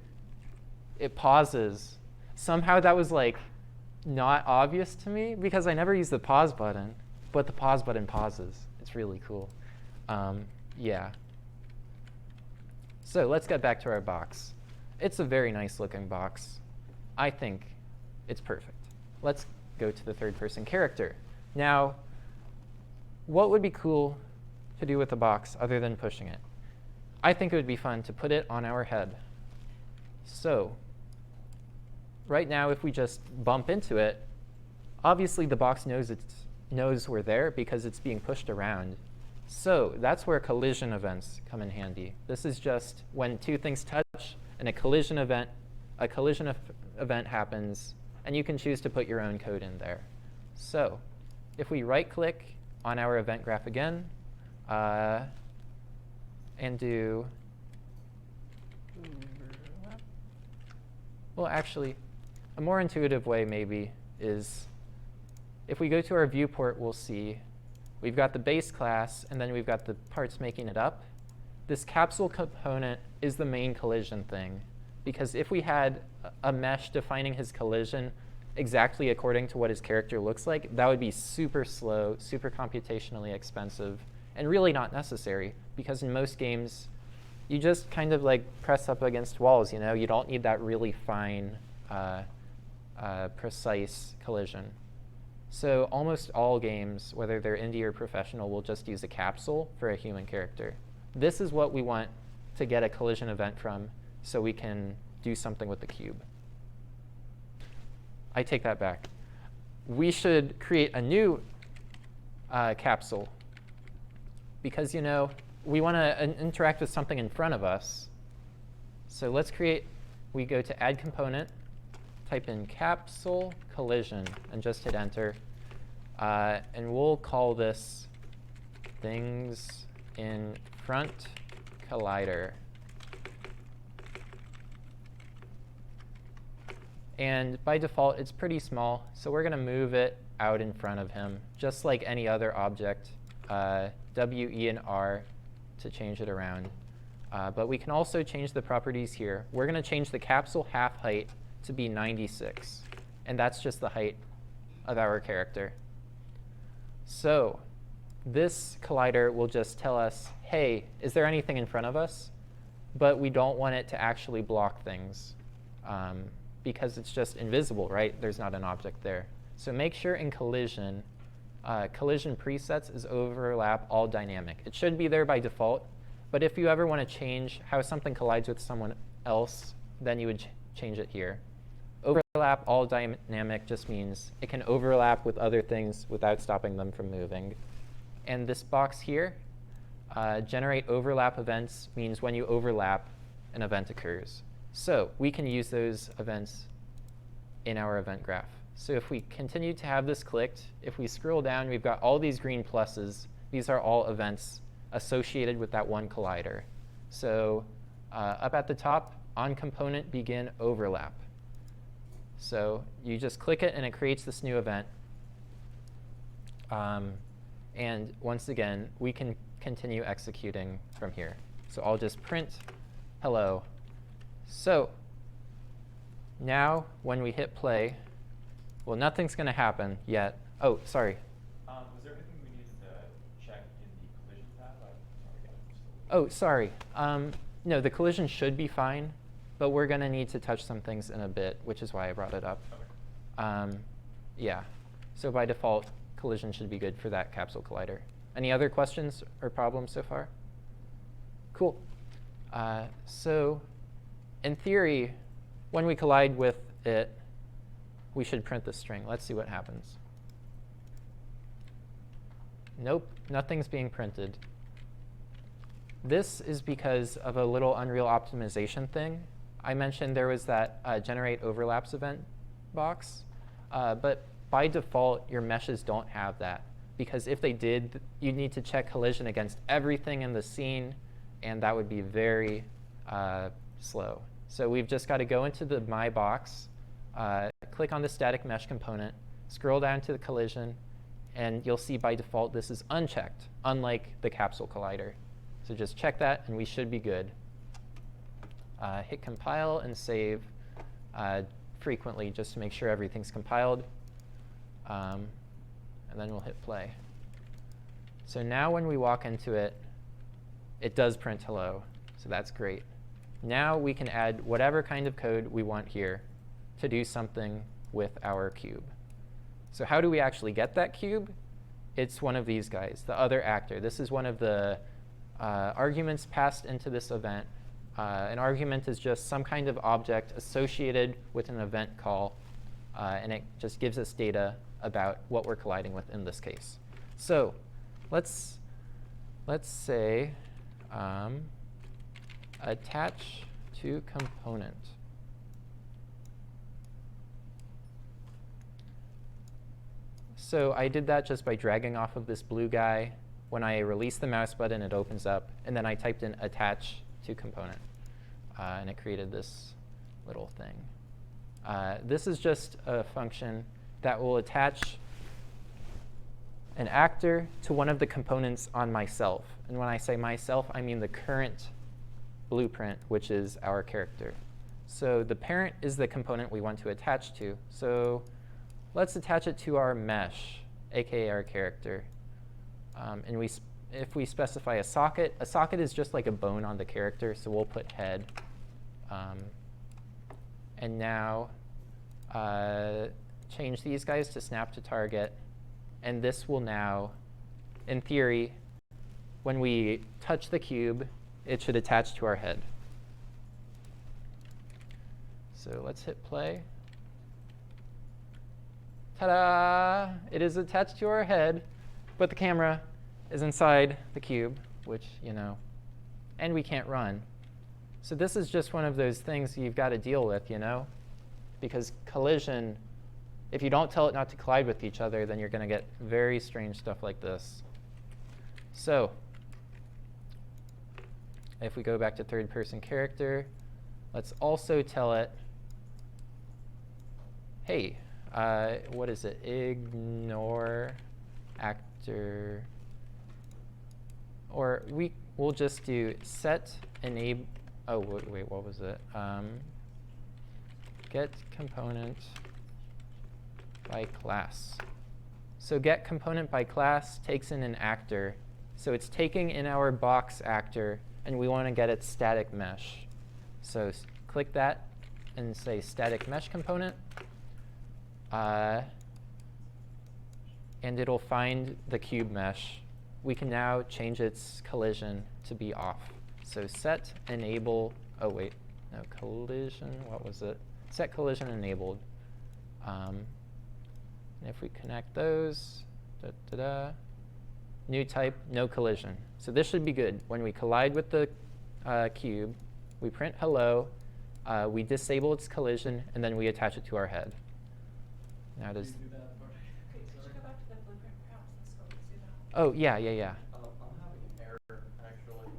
it pauses. Somehow that was like not obvious to me because I never use the pause button, but the pause button pauses. It's really cool. Yeah. So let's get back to our box. It's a very nice looking box. I think it's perfect. Let's go to the third person character. Now, what would be cool to do with a box other than pushing it? I think it would be fun to put it on our head. So right now, if we just bump into it, obviously the box knows we're there because it's being pushed around. So that's where collision events come in handy. This is just when two things touch and a collision event happens, and you can choose to put your own code in there. So if we right-click on our event graph again and do overlap, well, actually, a more intuitive way maybe is if we go to our viewport, we'll see we've got the base class, and then we've got the parts making it up. This capsule component is the main collision thing, because if we had a mesh defining his collision exactly according to what his character looks like, that would be super slow, super computationally expensive, and really not necessary, because in most games, you just kind of like press up against walls. You don't need that really fine, precise collision. So almost all games, whether they're indie or professional, will just use a capsule for a human character. This is what we want to get a collision event from so we can do something with the cube. I take that back. We should create a new capsule because, we want to interact with something in front of us. So let's we go to Add Component, type in capsule collision, and just hit Enter. And we'll call this things in front collider. And by default, it's pretty small, so we're going to move it out in front of him, just like any other object, W, E, and R to change it around. But we can also change the properties here. We're going to change the capsule half height to be 96. And that's just the height of our character. So this collider will just tell us, hey, is there anything in front of us? But we don't want it to actually block things because it's just invisible, right? There's not an object there. So make sure in collision, collision presets is overlap all dynamic. It should be there by default. But if you ever want to change how something collides with someone else, then you would change it here. Overlap all dynamic just means it can overlap with other things without stopping them from moving. And this box here, generate overlap events, means when you overlap, an event occurs. So we can use those events in our event graph. So if we continue to have this clicked, if we scroll down, we've got all these green pluses. These are all events associated with that one collider. So up at the top, on component begin overlap. So you just click it, and it creates this new event. And once again, we can continue executing from here. So I'll just print hello. So now when we hit play, well, nothing's going to happen yet. Oh, sorry. Was there anything we needed to check in the collision tab? Oh, sorry. No, the collision should be fine, but we're going to need to touch some things in a bit, which is why I brought it up. Okay. Yeah. So by default, collision should be good for that capsule collider. Any other questions or problems so far? Cool. So in theory, when we collide with it, we should print the string. Let's see what happens. Nope, nothing's being printed. This is because of a little Unreal optimization thing. I mentioned there was that generate overlaps event box, but by default, your meshes don't have that. Because if they did, you'd need to check collision against everything in the scene, and that would be very slow. So we've just got to go into the My Box, click on the static mesh component, scroll down to the collision, and you'll see by default this is unchecked, unlike the capsule collider. So just check that, and we should be good. Hit compile and save frequently just to make sure everything's compiled. And then we'll hit play. So now when we walk into it, it does print hello. So that's great. Now we can add whatever kind of code we want here to do something with our cube. So how do we actually get that cube? It's one of these guys, the other actor. This is one of the arguments passed into this event. An argument is just some kind of object associated with an event call, and it just gives us data about what we're colliding with in this case. So let's say attach to component. So I did that just by dragging off of this blue guy. When I release the mouse button, it opens up. And then I typed in attach to component. And it created this little thing. This is just a function that will attach an actor to one of the components on myself. And when I say myself, I mean the current blueprint, which is our character. So the parent is the component we want to attach to. So let's attach it to our mesh, aka our character. And if we specify a socket is just like a bone on the character, so we'll put head. And now change these guys to snap to target. And this will now, in theory, when we touch the cube, it should attach to our head. So let's hit play. Ta-da! It is attached to our head, but the camera is inside the cube, which, and we can't run. So this is just one of those things you've got to deal with, because collision, if you don't tell it not to collide with each other, then you're going to get very strange stuff like this. So if we go back to third-person character, let's also tell it, hey, what is it? Ignore actor. Or we'll just do set enable. Oh, wait, what was it? Get component by class. So get component by class takes in an actor. So it's taking in our box actor, and we want to get its static mesh. So click that and say static mesh component. And it'll find the cube mesh. We can now change its collision to be off. So set enable, oh wait, no, collision, what was it? Set collision enabled. And if we connect those, new type, no collision. So this should be good. When we collide with the cube, we print hello, we disable its collision, and then we attach it to our head. Now does. Do that part. Could you go back to the blueprint perhaps? Let's go do that. Oh, yeah. I'm having an error, actually.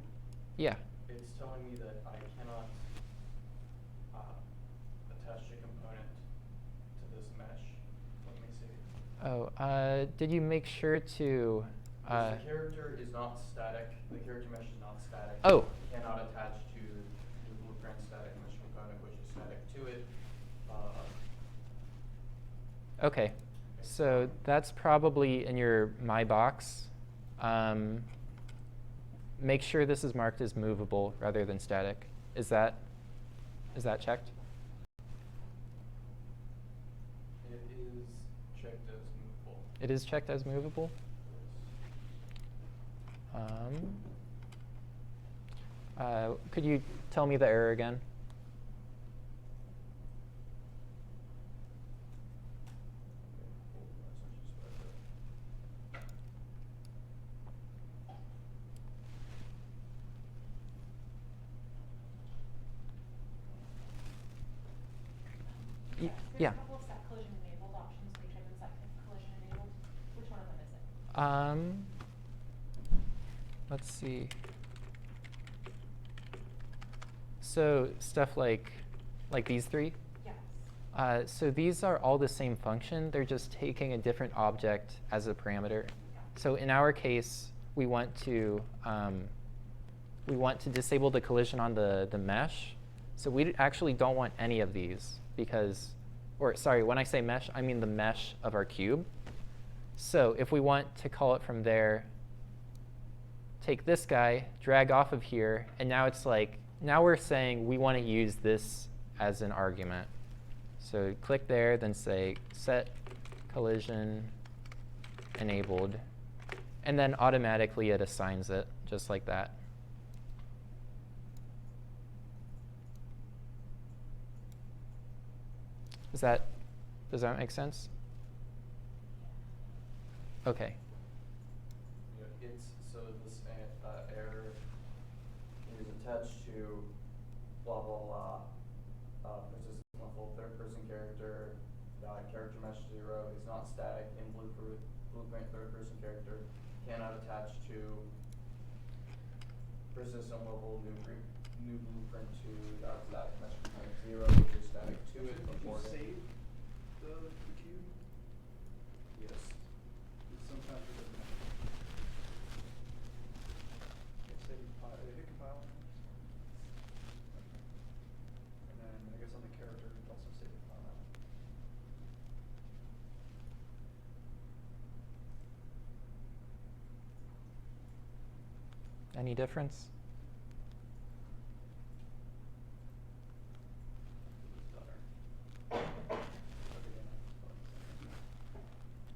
Yeah. It's telling me that I cannot attach a component to this mesh. Let me see. Oh, did you make sure to? The character is not static. The character mesh is not static. Oh. It cannot attach to the blueprint static mesh component, which is static to it. OK. So that's probably in your My Box. Make sure this is marked as movable rather than static. Is that checked? It is checked as movable. It is checked as movable? Could you tell me the error again? Y- There's yeah. a couple of set collision enabled options where you type in set collision enabled. Which one of them is it? Let's see. So stuff like these three. Yes. So these are all the same function. They're just taking a different object as a parameter. So in our case, we want to disable the collision on the mesh. So we actually don't want any of these because, or sorry, when I say mesh, I mean the mesh of our cube. So if we want to call it from there, take this guy, drag off of here, and now it's like, now we're saying we want to use this as an argument. So click there, then say set collision enabled, and then automatically it assigns it, just like that. Does that make sense? Okay. Yeah, so this error is attached to blah blah blah. Persistent level third person character. Character mesh 0 is not static in blueprint third person character. Cannot attach to persistent level new blueprint to static mesh component 0, which is static to it. Did you save the cube? Yes. Sometimes it doesn't. Hit compile. And then I guess on the character, you also save the file. Any difference?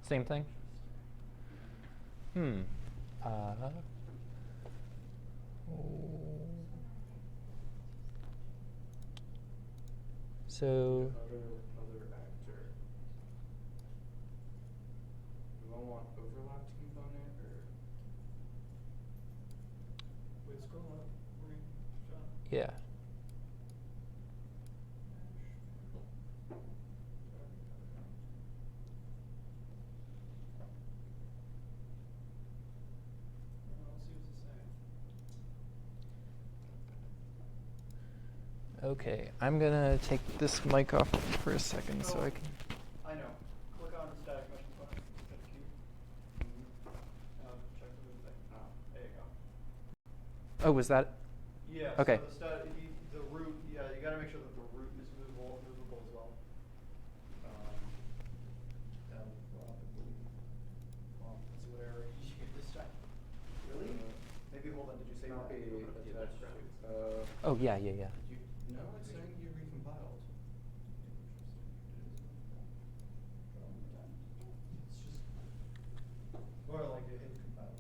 Same thing? So Other actor. Do I want overlapped component or? Wait, scroll up. John. yeah. Let's see what's it saying. Okay, I'm gonna take this mic off for a second so I can. I know. Click on the static mesh component. Set cube. Check the move thing. There you go. Oh, was that? Yeah. Okay. So the root. Yeah, you got to make sure that the root is movable as well. That'll probably. Well, let's see what error you get this time. Really? Maybe hold on. Did you say Not that? be attached to. Oh yeah, yeah, yeah. No, it's saying you recompiled. It's just. Or like it hit compile.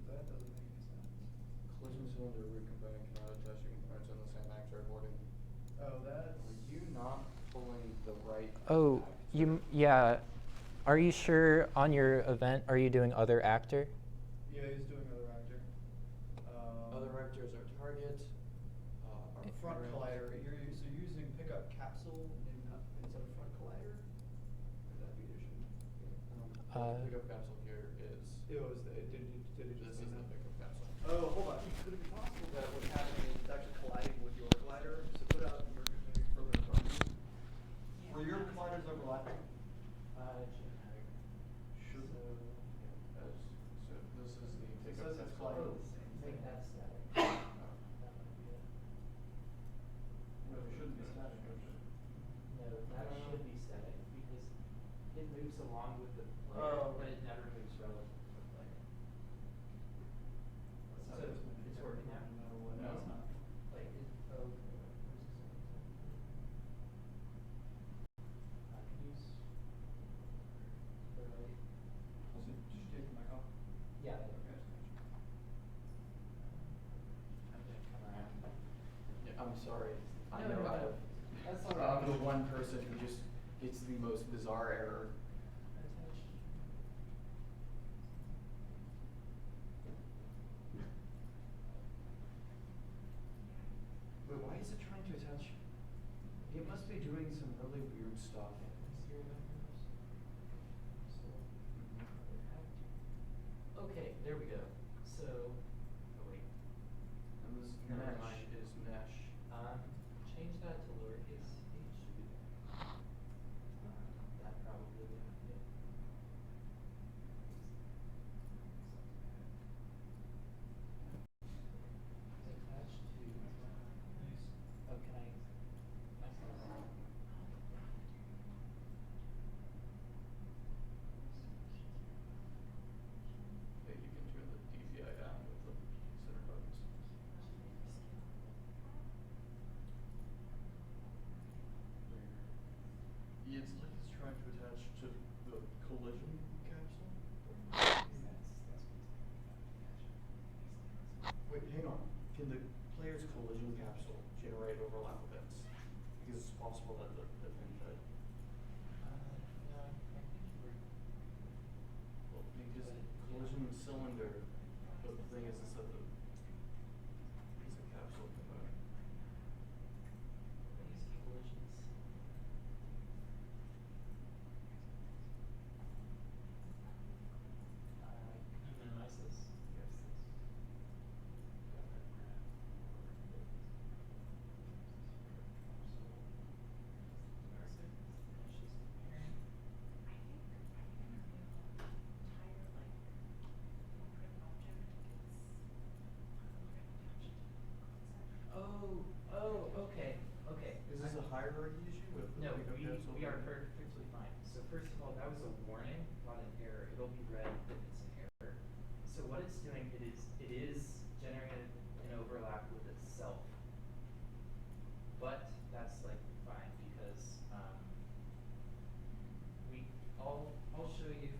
That doesn't make any sense. Collision cylinder root component cannot attach to components on the same actor according. Oh, that's. Were you not pulling the right? Oh, actor? yeah. Are you sure on your event, are you doing other actor? Yeah, he's doing other actor. Other actors are target. Our Front parent. collider. So you're using pickup capsule instead of front collider? Or that be issue? Pickup capsule here is. It was did it This just is say the that? pickup capsule. Oh, hold on. Could it be possible that what's happening is it's actually colliding with your collider? So put out your maybe further in front of you. Were your colliders overlapping? Genetic. Should. So this is the It pickup says it's capsule. colliding the same Make thing. that static. Oh. That might be it. No, it shouldn't be static. No, that should be static because it moves along with the player, Oh. but it never moves relative to the player. It So says it's working now? No, it's not. Like, okay. I can use the right. Just take the mic off. Yeah. Okay. I'm gonna come around. Yeah, I'm sorry. I No, know no, I no. have. That's all right. I'm the one person who just gets the most bizarre error. there we go. So, oh wait, And this Never mesh mind. is mesh. change that to lowercase h. That probably would fit. Attached to. Oh, can I? Yeah, you can turn the DPI down with the center buttons. Yeah, it's like it's trying to attach to the collision capsule. Wait, hang on. Can the player's collision capsule generate overlap events? Because it's possible that the thing could. Well, because collision cylinder, but the thing is that the piece of capsule can Can you minimize this? Okay. Is this a hierarchy issue with the No, pickup capsule? we are perfectly fine. So first of all, that was a warning, not an error. It'll be red if it's an error. So what it's doing, it is generating an overlap with itself. But that's like fine because I'll show you.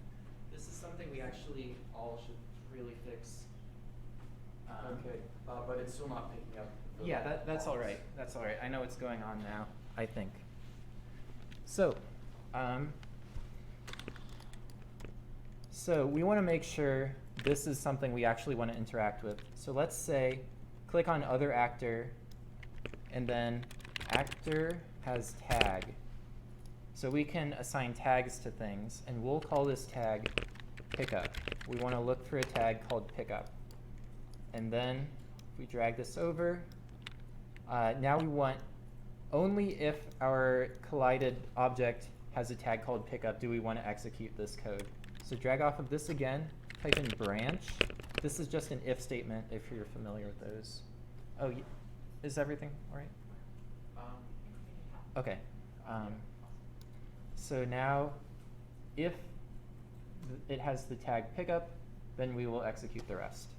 This is something we actually all should really fix. Okay, but it's still not picking up. The Yeah, that's all box. right. That's all right. I know what's going on now, I think. So we want to make sure this is something we actually want to interact with. So let's say, click on other actor, and then actor has tag. So we can assign tags to things, and we'll call this tag pickup. We want to look for a tag called pickup. And then if we drag this over, now we want only if our collided object has a tag called pickup do we want to execute this code. So drag off of this again, type in branch. This is just an if statement if you're familiar with those. Oh, is everything all right? Okay. So now if it has the tag pickup, then we will execute the rest.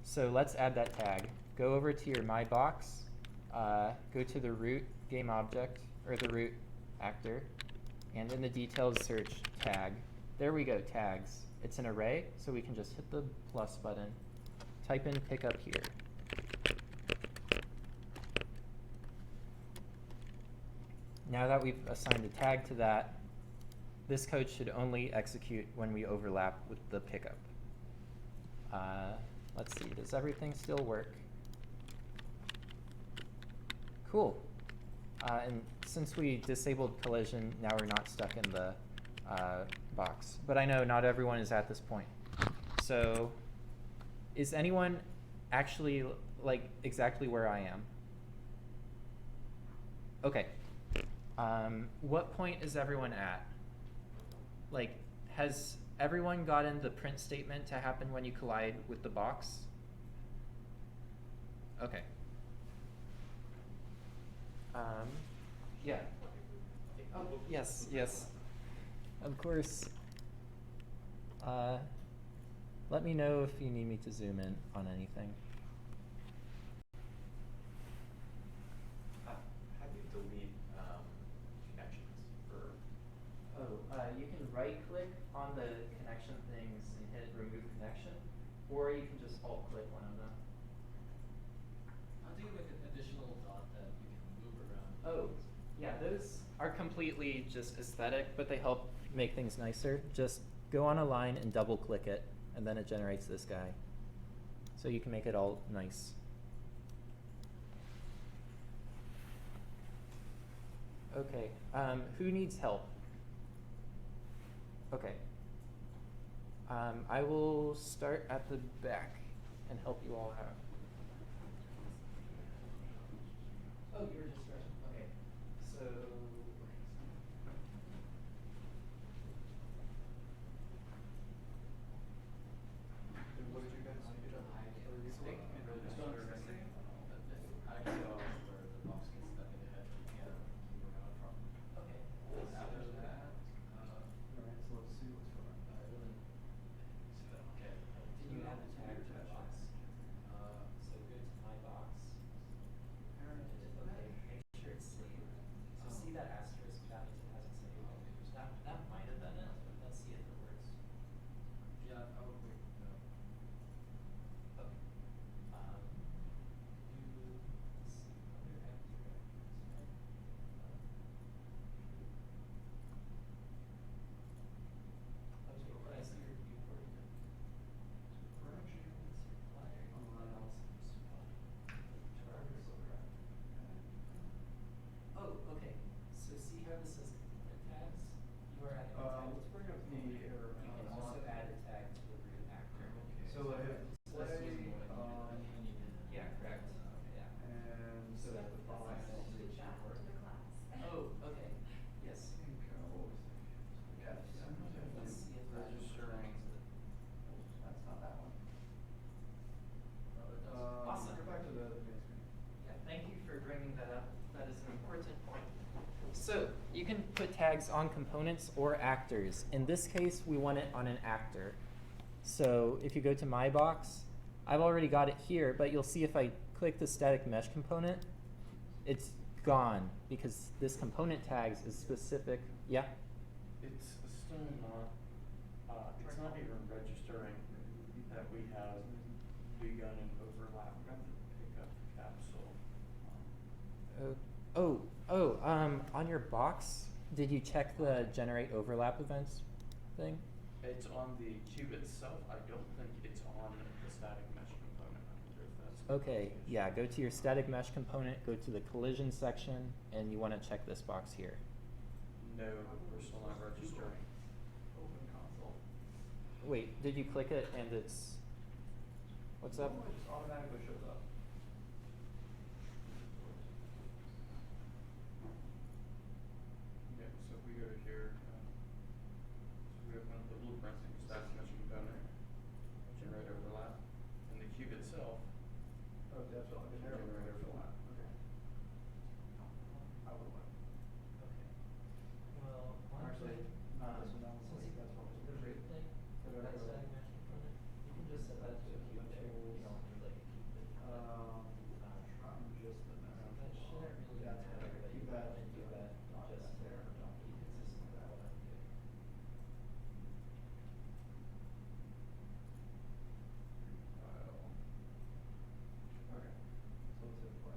So let's add that tag. Go over to your My Box, go to the root game object, or the root actor, and in the details search tag. There we go, tags. It's an array, so we can just hit the plus button, type in pickup here. Now that we've assigned a tag to that, this code should only execute when we overlap with the pickup. Let's see, does everything still work? Cool. And since we disabled collision, now we're not stuck in the box. But I know not everyone is at this point. So is anyone actually like exactly where I am? Okay. What point is everyone at? Like, has everyone gotten the print statement to happen when you collide with the box? Okay. Yeah. Oh, yes, yes. Of course. Let me know if you need me to zoom in on anything. How do you delete connections for? Oh, you can right-click on the connection things and hit remove connection, or you can just alt-click one of them. How do you make an additional dot that you can move around? Oh, yeah, those are completely just aesthetic, but they help make things nicer. Just go on a line and double-click it, and then it generates this guy. So you can make it all nice. Okay, who needs help? Okay. I will start at the back and help you all out. Oh, you were just starting, okay, so. What did you guys do to hide for your Stick and really just just don't stick? I can go where the box gets stuck in the head, yeah, keep it from. Okay. After that, Alright, so let's see what's going on. okay. Did you add the tag to the box? So go to my box. Okay, make sure it's saved. So see that asterisk, that means it hasn't saved. That might have been it, but let's see if it works. Yeah, probably, no. Okay. Let's see, under empty records, right? Okay, what I see your viewport here. Oh, okay, so see how this says component tags? You are adding a tag. Let's bring up the error You can message. also add a tag to the root actor. So I hit play, Yeah, correct, yeah. and so the box. Oh, okay, yes. Yes. Let's see if that Registering. That's not that one. Oh, it does. Awesome. Go back to the main screen. Yeah, thank you for bringing that up. That is an important point. So you can put tags on components or actors. In this case, we want it on an actor. So if you go to my box, I've already got it here, but you'll see if I click the static mesh component, it's gone because this component tags is specific. Yeah? It's still not, it's not even registering that we have begun an overlap with the pickup capsule. On your box, did you check the generate overlap events thing? It's on the cube itself. I don't think it's on the static mesh component. I wonder if that's. Okay, yeah, go to your static mesh component, go to the collision section, and you want to check this box here. No, we're still not registering. Open console. Wait, did you click it and it's, what's up? It just automatically shows up. Yeah, so if we go to here, so we open up the blueprints and static mesh component, generate overlap, and the cube itself. Oh, that's all. Generate overlap. Okay. I would like. Okay. Well, Actually, not this one, that one's like, that's what was the root thing, Did I that go- static mesh component, you can just set that to a cube there, you don't need like a cube that. I'm just the That next. shouldn't really That's matter, better. but you Keep that. wanna do that, Not just that there. don't be consistent with all that. Okay. So let's hit play.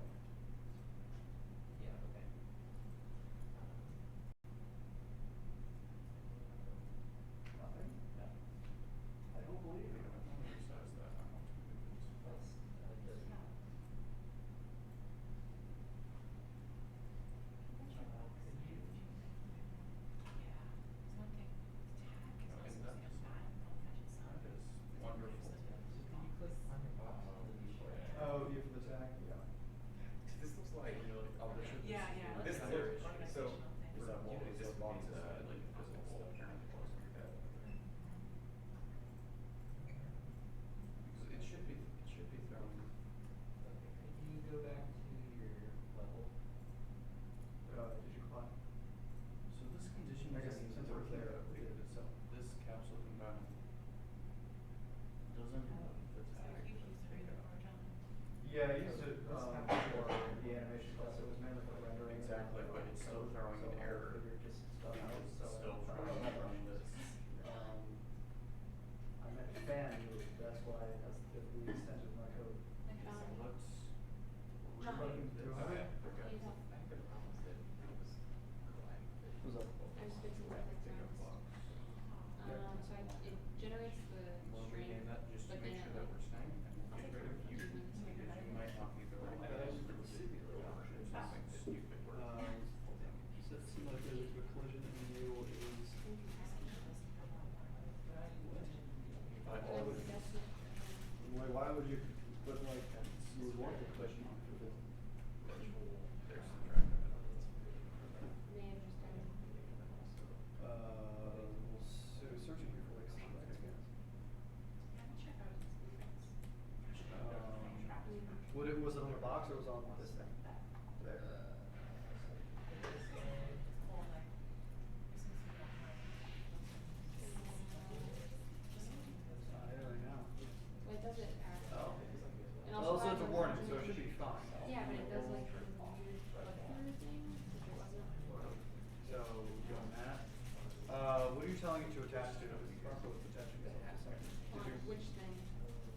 it was Bronco was attaching it to something. On Did you? which thing?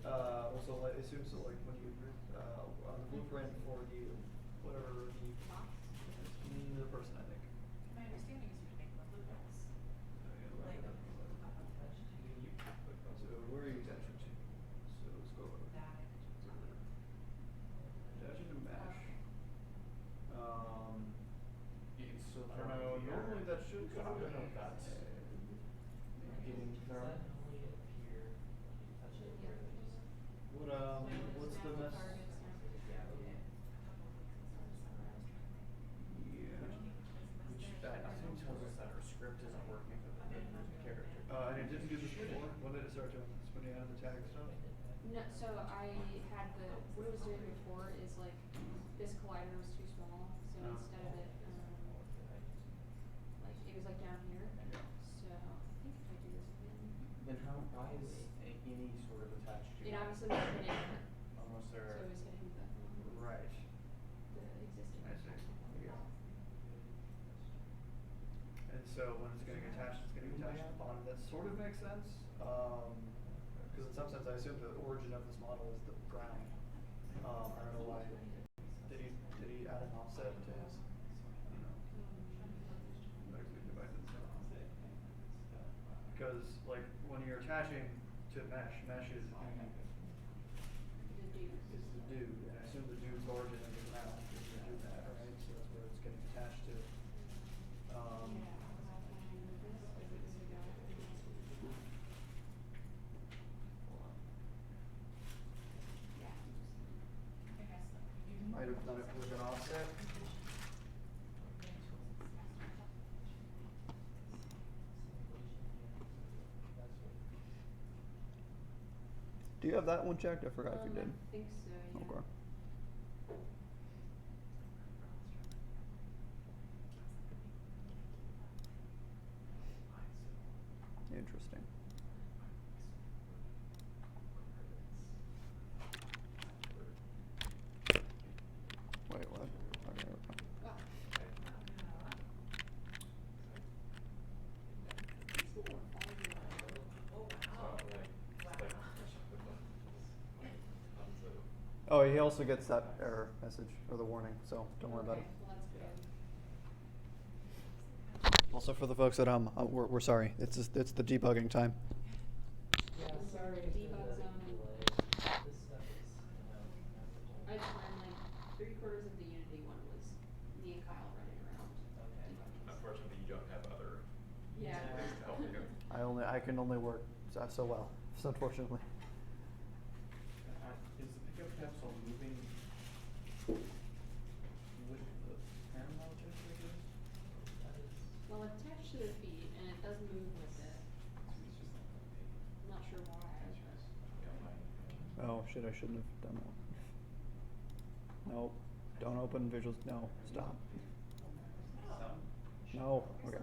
Also, like, assume so, like, when you, on the blueprint for the, whatever, the, Box? the person, I think. My understanding is you can make one blueprints. Like, So where are you attaching to? So let's go over. Attaching to mesh. So I don't know, normally that should I come don't know in. if that's. Maybe Does there. that only appear when you touch it, or there's? What's the mess? Yeah, okay. Yeah. Which that I think tells us that our script isn't working for the person character. And it didn't do this before. When did it start doing this? When you added the tag stuff? No, so I had what it was doing before is like, this collider was too small, so Oh. instead of it, like, it was like down here. Yeah. So, I think if I do this again. Then why is any sort of attached to? It obviously was hitting it, Unless so they're. it was hitting the Right. existing. I see. Yeah. And so when it's getting attached, it's getting attached to the bottom. That sort of makes sense. Because in some sense, I assume the origin of this model is the ground. I don't know why. Did he add an offset to his? I don't know. Because like when you're attaching to mesh is The dude. the dude, and I assume the dude's origin is the ground if you do that, right? So that's where it's getting attached to. Might have done it with an offset. Do you have that one checked? I forgot if you did. I think so, yeah. Okay. Interesting. Wait, what? Okay, okay. Wow. Oh, he also gets that error message or the warning, so don't worry about it. Well, that's good. Also, for the folks at home, we're sorry. It's the debugging time. Yeah, sorry if Debug there's a zone. delay. This stuff is, I just learned like 3/4 of the Unity one was me and Kyle running around. Okay. debugging. Unfortunately, you don't have other Yeah. things to help you. I can only work so well, so unfortunately. Is the pickup capsule moving with the parallel gesture? Well, it's attached to the feet and it does move with it. I'm not sure why. Oh shit! I shouldn't have done that. Nope. Don't open visuals. No. Stop. No. Okay.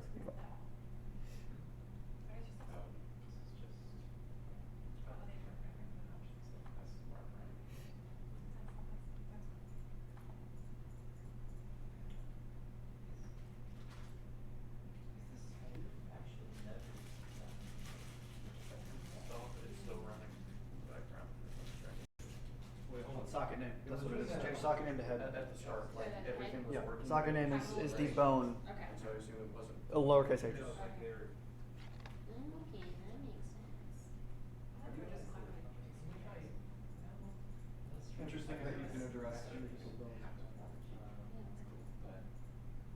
It's still running in the background. Wait, hold on. Socket name. That's what it is. Change socket name to head. At the start, like The everything was Yeah. working. Socket name is the bone. Okay. And so I assume it wasn't. Lowercase h. Okay, that makes sense. Interesting that you can address multiple bones.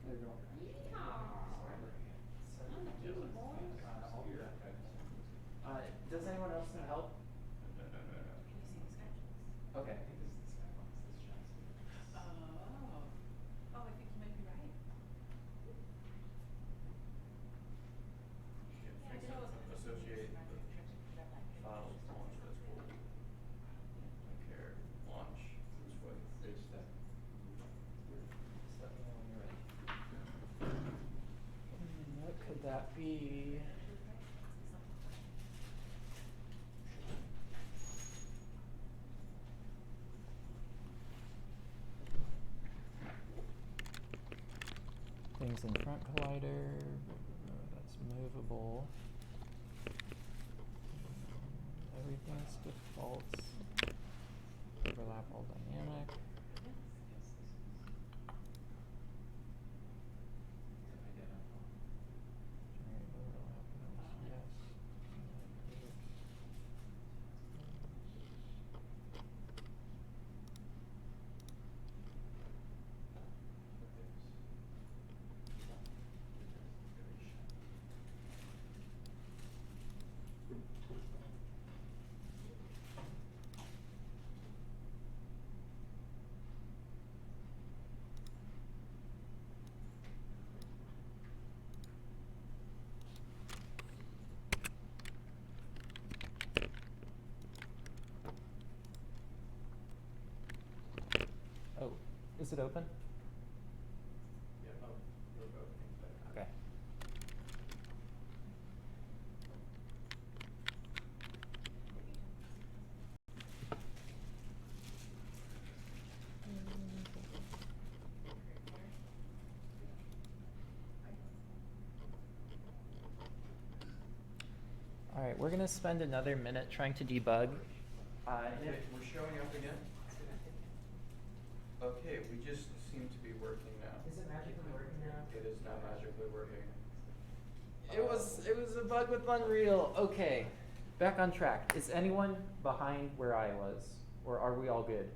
There you go. Yeehaw. I'm the cutie boy. Does anyone else need help? No. Okay. Oh, I think you might be right. You can fix it, associate the files with launch this will compare launch this way. It's that. Just let me know when you're ready. What could that be? Things in front collider, that's movable. defaults. Overlap all dynamic. Generate overlap nodes, yes. Oh, is it open? Yeah, oh, we're both better. Okay. All right, we're going to spend another minute trying to debug. Wait, we're showing up again? Okay, we just seem to be working now. Is it magically working now? It is now magically working. It was a bug with Unreal. Okay, back on track. Is anyone behind where I was, or are we all good?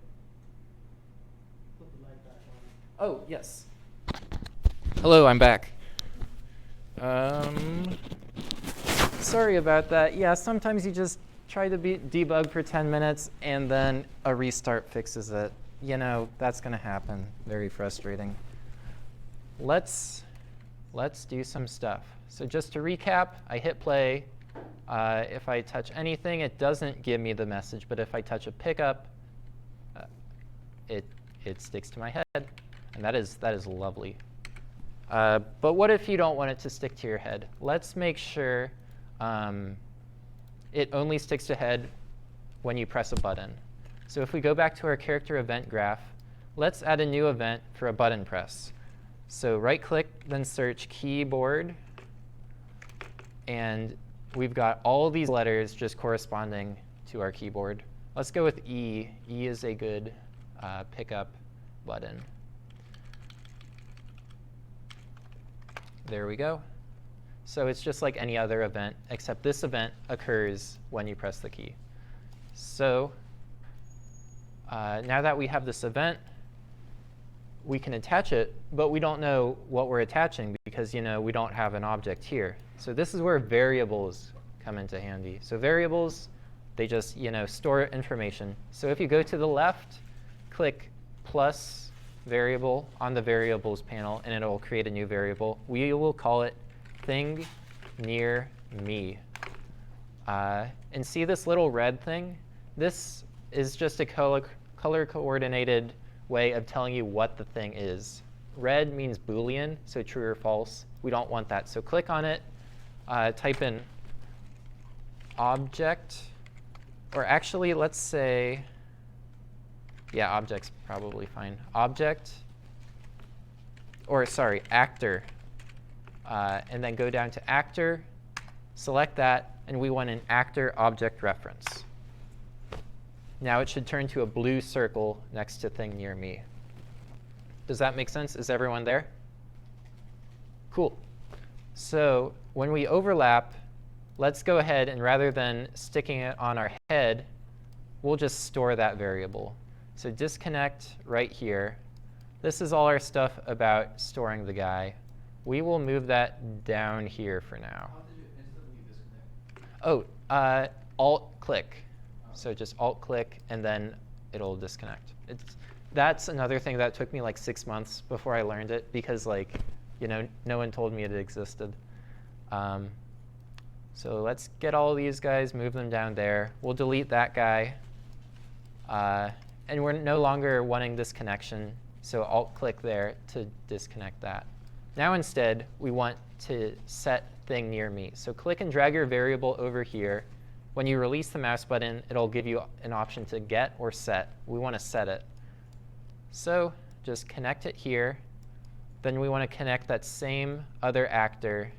Put the light back on. Oh, yes. Hello, I'm back. Sorry about that. Yeah, sometimes you just try to debug for 10 minutes and then a restart fixes it. You know, that's going to happen. Very frustrating. Let's do some stuff. So just to recap, I hit play. If I touch anything, it doesn't give me the message, but if I touch a pickup, it sticks to my head, and that is lovely. But what if you don't want it to stick to your head? Let's make sure it only sticks to head when you press a button. So if we go back to our character event graph, let's add a new event for a button press. So right-click, then search keyboard, and we've got all these letters just corresponding to our keyboard. Let's go with E. E is a good pickup button. There we go. So it's just like any other event, except this event occurs when you press the key. So now that we have this event, we can attach it, but we don't know what we're attaching because we don't have an object here. So this is where variables come into handy. So variables, they just store information. So if you go to the left, click plus variable on the variables panel, and it'll create a new variable. We will call it thing near me. And see this little red thing? This is just a color coordinated way of telling you what the thing is. Red means Boolean, so true or false. We don't want that. So click on it, type in object, or actually let's say, yeah, object's probably fine. Object, or sorry, actor. And then go down to actor, select that, and we want an actor object reference. Now it should turn to a blue circle next to thing near me. Does that make sense? Is everyone there? Cool. So when we overlap, let's go ahead and rather than sticking it on our head, we'll just store that variable. So disconnect right here. This is all our stuff about storing the guy. We will move that down here for now. How did you instantly disconnect? Oh, Alt-click. So just Alt-click, and then it'll disconnect. That's another thing that took me like 6 months before I learned it because no one told me it existed. So let's get all these guys, move them down there. We'll delete that guy. And we're no longer wanting this connection, so Alt-click there to disconnect that. Now instead, we want to set thing near me. So click and drag your variable over here. When you release the mouse button, it'll give you an option to get or set. We want to set it. So just connect it here. Then we want to connect that same other actor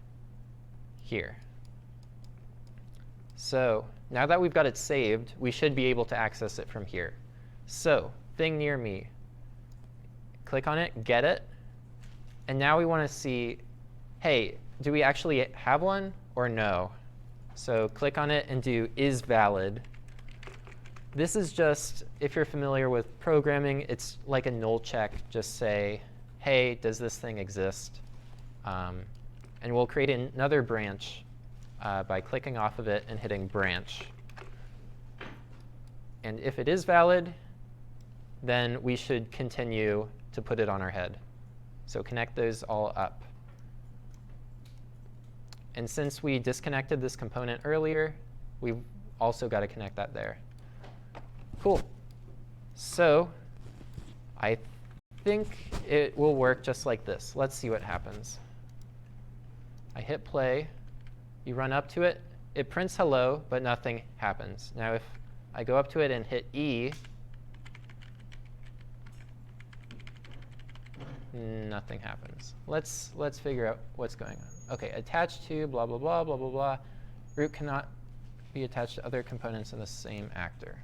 here. So now that we've got it saved, we should be able to access it from here. So thing near me, click on it, get it. And now we want to see, hey, do we actually have one or no? So click on it and do is valid. This is just, if you're familiar with programming, it's like a null check. Just say, hey, does this thing exist? And we'll create another branch by clicking off of it and hitting branch. And if it is valid, then we should continue to put it on our head. So connect those all up. And since we disconnected this component earlier, we've also got to connect that there. Cool. So I think it will work just like this. Let's see what happens. I hit play. You run up to it. It prints hello, but nothing happens. Now if I go up to it and hit E, nothing happens. Let's figure out what's going on. OK, attached to blah, blah, blah, blah, blah, blah. Root cannot be attached to other components in the same actor.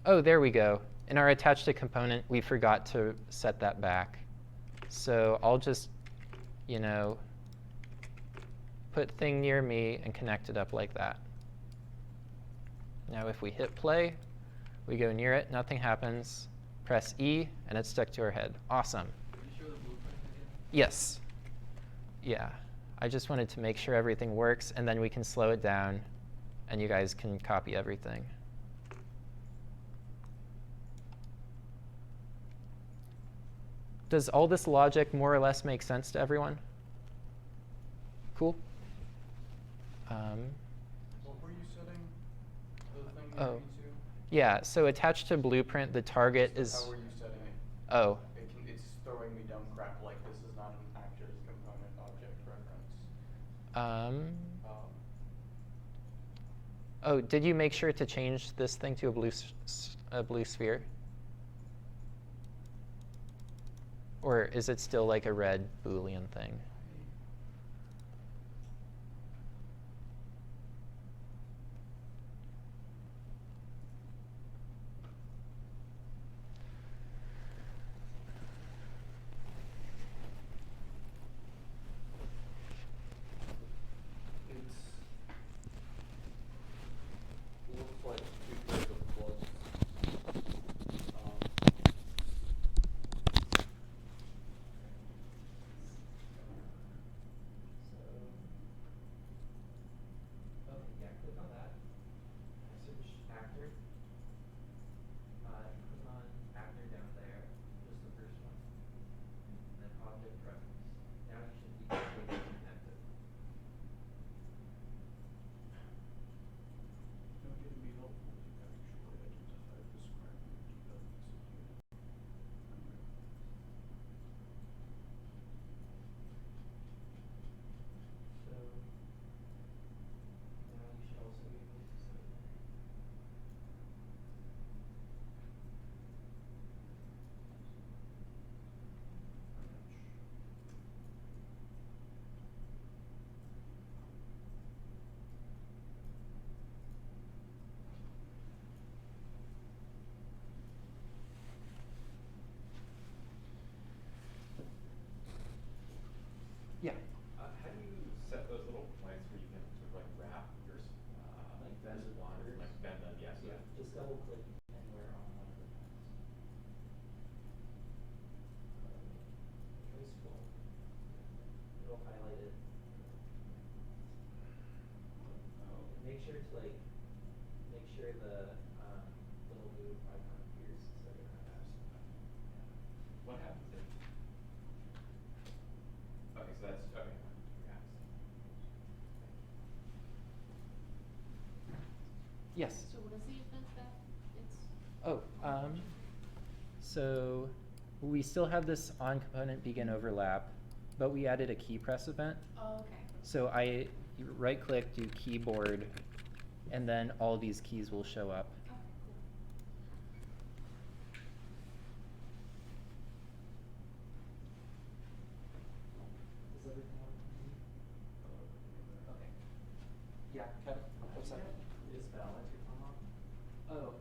Oh, there we go. In our attached to component, we forgot to set that back. So I'll just, put thing near me and connect it up like that. Now if we hit play, we go near it, nothing happens. Press E, and it's stuck to our head. Awesome. Can you show the blueprint again? Yes. Yeah. I just wanted to make sure everything works, and then we can slow it down, and you guys can copy everything. Does all this logic more or less make sense to everyone? Cool. What were you setting the thing Oh. to? Yeah, so attached to blueprint, the target is. How were you setting it? Oh. It's throwing me down crap like this is not an actor's component object reference. Oh, did you make sure to change this thing to a blue sphere? Or is it still like a red Boolean thing? It looks like 2/3 of plus. Okay, yeah, click on that. Search actor. Click on actor down there, just the first one. And then object reference. Now you should be completely connected. So now you should also be able to set it. Yeah. How do you set those little points where you can sort of like wrap your Like bend the wires. like bend them? Yes. Yeah, just double click anywhere on one of the points. Try scroll. It'll highlight it. And make sure to make sure the little blue icon appears so you're not absent. What happens if? Okay, so that's okay. Yeah. Yes. So what is the event that it's? Oh, so we still have this on component begin overlap, but we added a key press event. Oh, okay. So I right click, do keyboard, and then all these keys will show up. Okay, cool. Yeah, Kevin, what's that? Is valid to come up? Oh,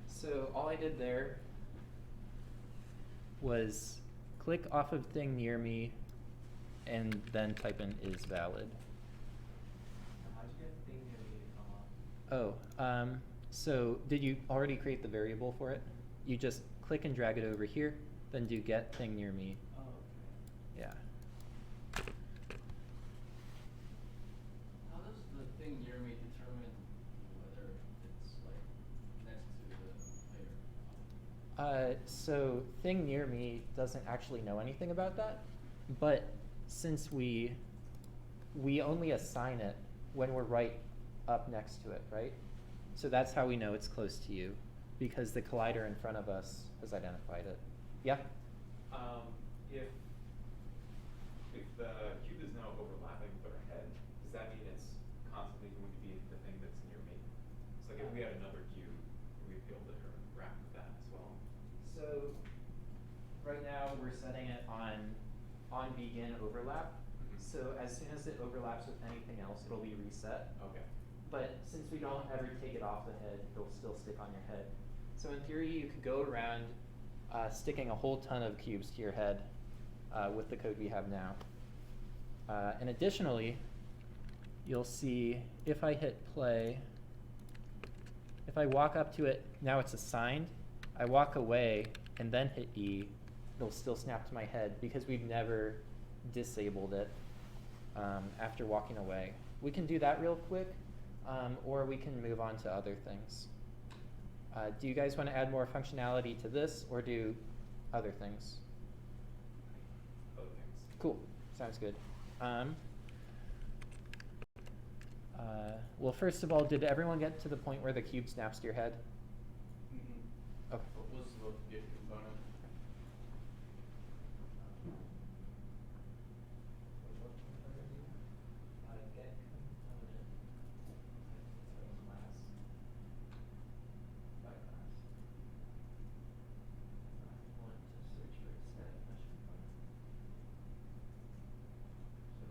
so all I did there was click off of thing near me and then type in is valid. How'd you get thing near me to come up? Oh, so did you already create the variable for it? You just click and drag it over here, then do get thing near me. Oh, okay. Yeah. How does the thing near me determine whether it's like next to the player? So thing near me doesn't actually know anything about that, but since we only assign it when we're right up next to it, right? So that's how we know it's close to you, because the collider in front of us has identified it. Yeah? If the cube is now overlapping with our head, does that mean it's constantly going to be the thing that's near me? So like if we had another cube, we'd be able to interact with that as well. So right now we're setting it on begin overlap. Mhm. So as soon as it overlaps with anything else, it'll be reset. Okay. But since we don't ever take it off the head, it'll still stick on your head. So in theory, you could go around sticking a whole ton of cubes to your head with the code we have now. And additionally, you'll see if I hit play, if I walk up to it, now it's assigned. I walk away and then hit E, it'll still snap to my head because we've never disabled it after walking away. We can do that real quick, or we can move on to other things. Do you guys want to add more functionality to this or do other things? Other things. Cool, sounds good. Well, first of all, did everyone get to the point where the cube snaps to your head? Mm-hmm. Okay. What was the get component? What component do you have? Get component. Class. By class. I want to search for static mesh component. So.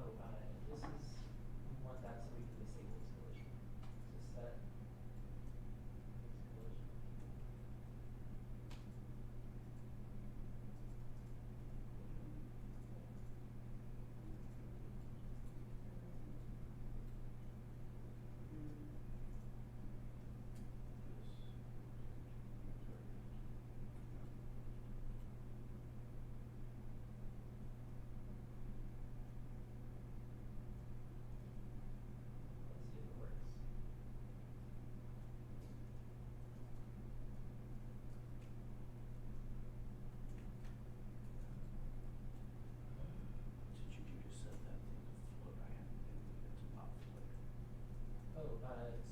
Oh, this is, we want that so we can disable this collision. So set this collision. Let's see if it works. What did you do to set that thing to float? I have to not float. Oh,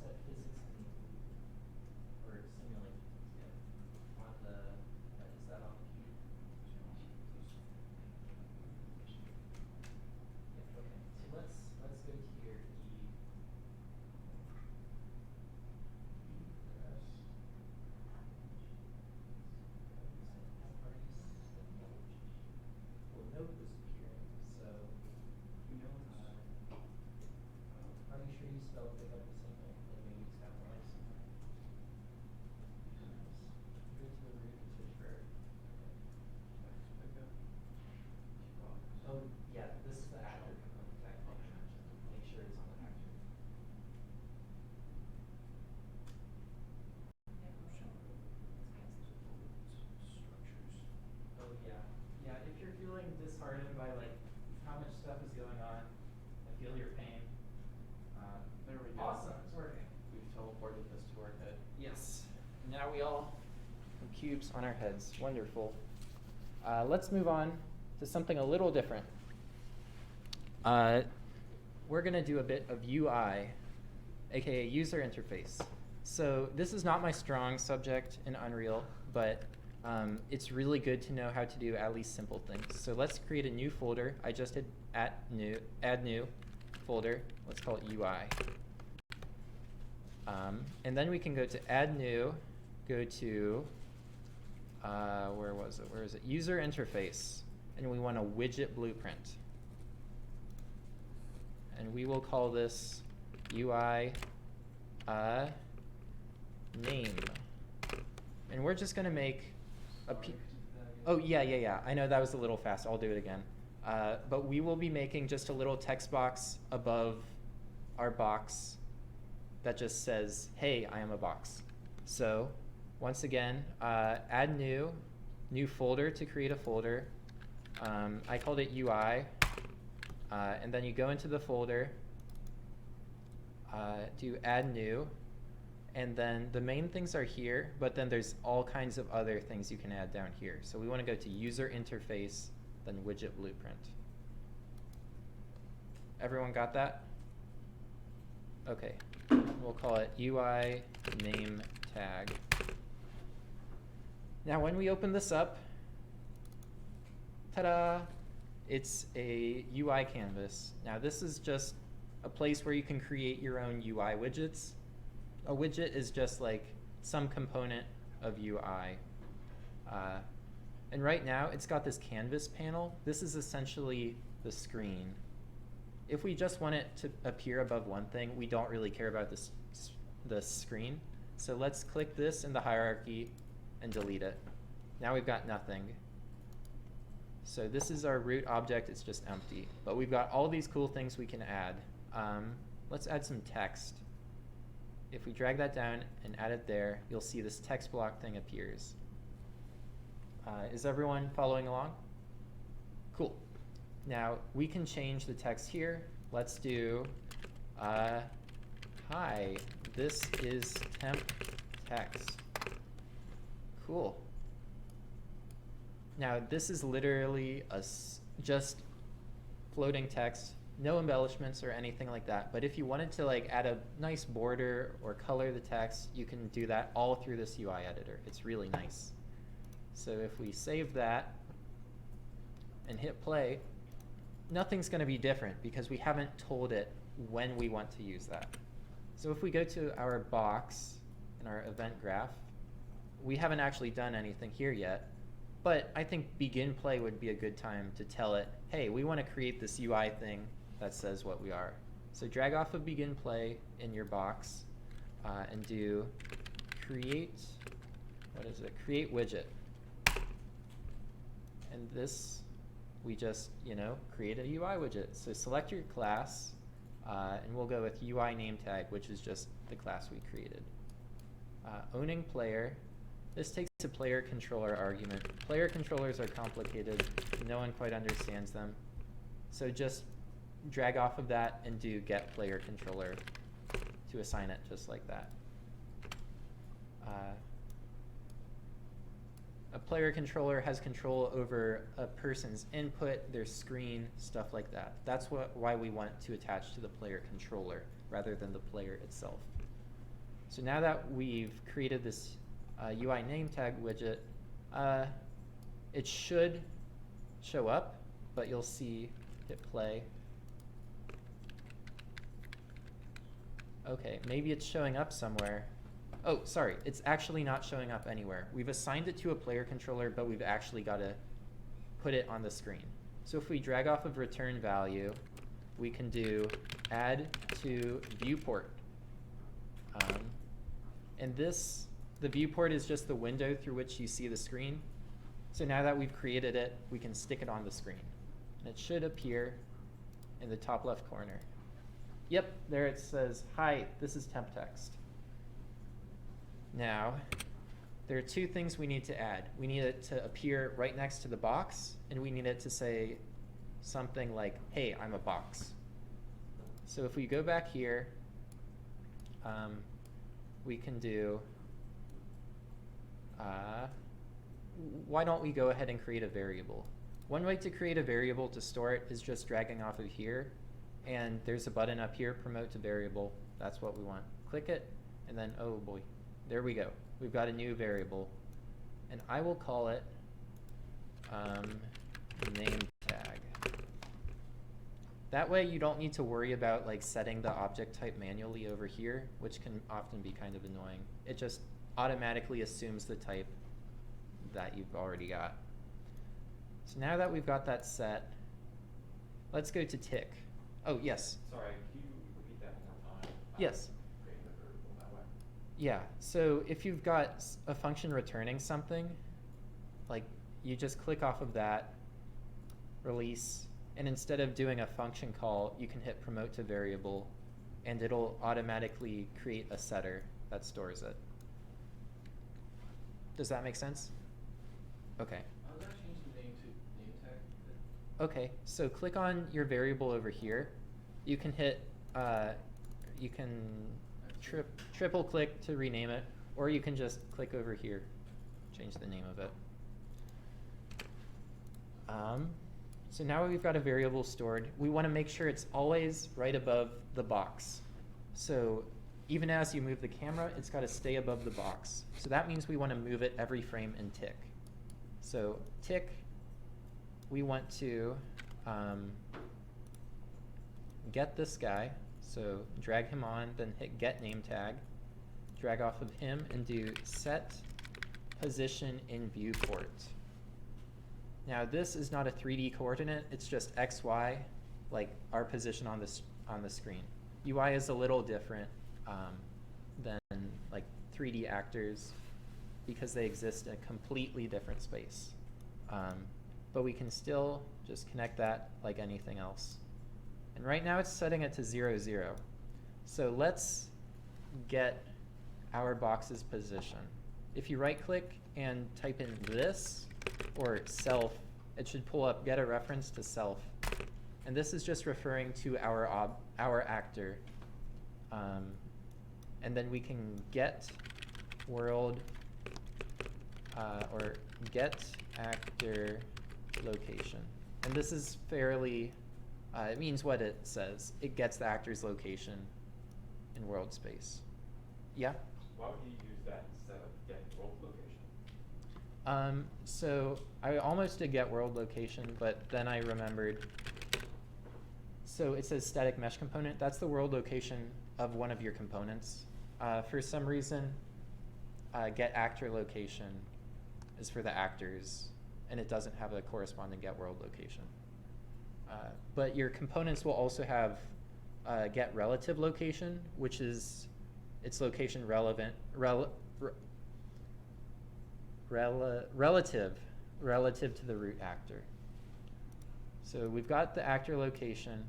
set physics and or simulate physics, yeah. On the is that on the cube? Yeah, okay. So let's go to your E. Well, note was appearing, so are you sure you spelled pickup the same way? Like maybe it's capitalized somewhere? Go to the root and search for oh yeah, this is the actor component tag function. Make sure it's on the actor. Oh yeah. Yeah, if you're feeling disheartened by like how much stuff is going on, I feel your pain. There we go. Awesome, it's working. We've teleported this to our head. Yes. Now we all have cubes on our heads. Wonderful. Let's move on to something a little different. We're going to do a bit of UI, aka user interface. So this is not my strong subject in Unreal, but it's really good to know how to do at least simple things. So let's create a new folder. I just did add new folder. Let's call it UI. And then we can go to add new, go to, where was it? Where is it? User interface. And we want a widget blueprint. And we will call this UI name. And we're just going to make a oh, yeah. I know that was a little fast. I'll do it again. But we will be making just a little text box above our box that just says, hey, I am a box. So once again, add new folder to create a folder. I called it UI. And then you go into the folder, do add new, and then the main things are here, but then there's all kinds of other things you can add down here. So we want to go to user interface, then widget blueprint. Everyone got that? Okay, we'll call it UI name tag. Now when we open this up, ta-da! It's a UI canvas. Now this is just a place where you can create your own UI widgets. A widget is just like some component of UI. And right now it's got this canvas panel. This is essentially the screen. If we just want it to appear above one thing, we don't really care about the screen. So let's click this in the hierarchy and delete it. Now we've got nothing. So this is our root object, it's just empty. But we've got all these cool things we can add. Let's add some text. If we drag that down and add it there, you'll see this text block thing appears. Is everyone following along? Cool. Now we can change the text here. Let's do, hi, this is temp text. Cool. Now this is literally just floating text, no embellishments or anything like that. But if you wanted to like add a nice border or color the text, you can do that all through this UI editor. It's really nice. So if we save that and hit play, nothing's going to be different because we haven't told it when we want to use that. So if we go to our box in our event graph, we haven't actually done anything here yet. But I think begin play would be a good time to tell it, hey, we want to create this UI thing that says what we are. So drag off of begin play in your box and do create, create widget. And this, we just, create a UI widget. So select your class and we'll go with UI name tag, which is just the class we created. Owning player. This takes a player controller argument. Player controllers are complicated. No one quite understands them. So just drag off of that and do get player controller to assign it just like that. A player controller has control over a person's input, their screen, stuff like that. That's why we want to attach to the player controller rather than the player itself. So now that we've created this UI name tag widget, it should show up, but you'll see, hit play. Okay, maybe it's showing up somewhere. Oh, sorry, it's actually not showing up anywhere. We've assigned it to a player controller, but we've actually got to put it on the screen. So if we drag off of return value, we can do add to viewport. And the viewport is just the window through which you see the screen. So now that we've created it, we can stick it on the screen. And it should appear in the top left corner. Yep, there it says, hi, this is temp text. Now, there are two things we need to add. We need it to appear right next to the box, and we need it to say something like, hey, I'm a box. So if we go back here, we can do, why don't we go ahead and create a variable? One way to create a variable to store it is just dragging off of here, and there's a button up here, promote to variable. That's what we want. Click it, and then, oh boy, there we go. We've got a new variable. and I will call it name tag. That way you don't need to worry about like setting the object type manually over here, which can often be kind of annoying. It just automatically assumes the type that you've already got. So now that we've got that set, let's go to tick. Oh, yes. Sorry, can you repeat that one more time? Yes. Creating the variable that way. Yeah, so if you've got a function returning something, like you just click off of that, release, and instead of doing a function call, you can hit promote to variable, and it'll automatically create a setter that stores it. Does that make sense? Okay. How does that change the name to name tag? Okay, so click on your variable over here. You can hit, you can triple click to rename it, or you can just click over here, change the name of it. So now we've got a variable stored. We want to make sure it's always right above the box. So even as you move the camera, it's got to stay above the box. So that means we want to move it every frame in tick. So tick, we want to get this guy. So drag him on, then hit get name tag, drag off of him, and do set position in viewport. Now this is not a 3D coordinate, it's just x, y, like our position on the screen. UI is a little different than like 3D actors because they exist in a completely different space. But we can still just connect that like anything else. And right now it's setting it to 0, 0. So let's get our box's position. If you right click and type in this or self, it should pull up get a reference to self. And this is just referring to our actor. And then we can get world or get actor location. And this is fairly, it means what it says. It gets the actor's location in world space. Yeah? Why would you use that instead of get world location? So I almost did get world location, but then I remembered. So it says static mesh component. That's the world location of one of your components. For some reason, get actor location is for the actors, and it doesn't have a corresponding get world location. But your components will also have get relative location, which is its location relative to the root actor. So we've got the actor location.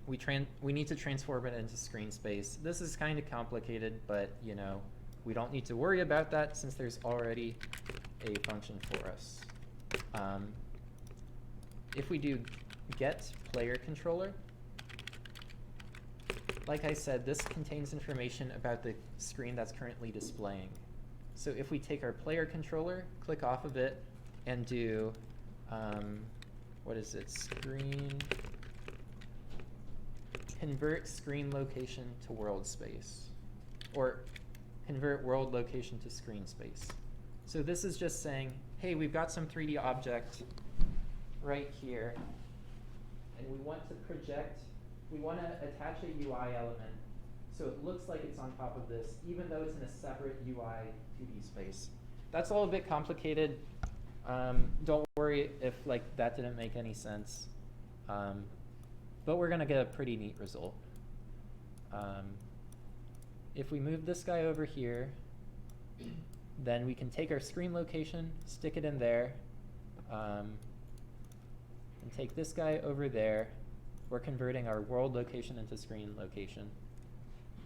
We need to transform it into screen space. This is kind of complicated, but you know, we don't need to worry about that since there's already a function for us. If we do get player controller, like I said, this contains information about the screen that's currently displaying. So if we take our player controller, click off of it, and do, what is it, convert screen location to world space, or convert world location to screen space. So this is just saying, hey, we've got some 3D object right here, and we want to project, we want to attach a UI element so it looks like it's on top of this, even though it's in a separate UI 2D space. That's all a bit complicated. Don't worry if like that didn't make any sense. But we're gonna get a pretty neat result. If we move this guy over here, then we can take our screen location, stick it in there, and take this guy over there. We're converting our world location into screen location.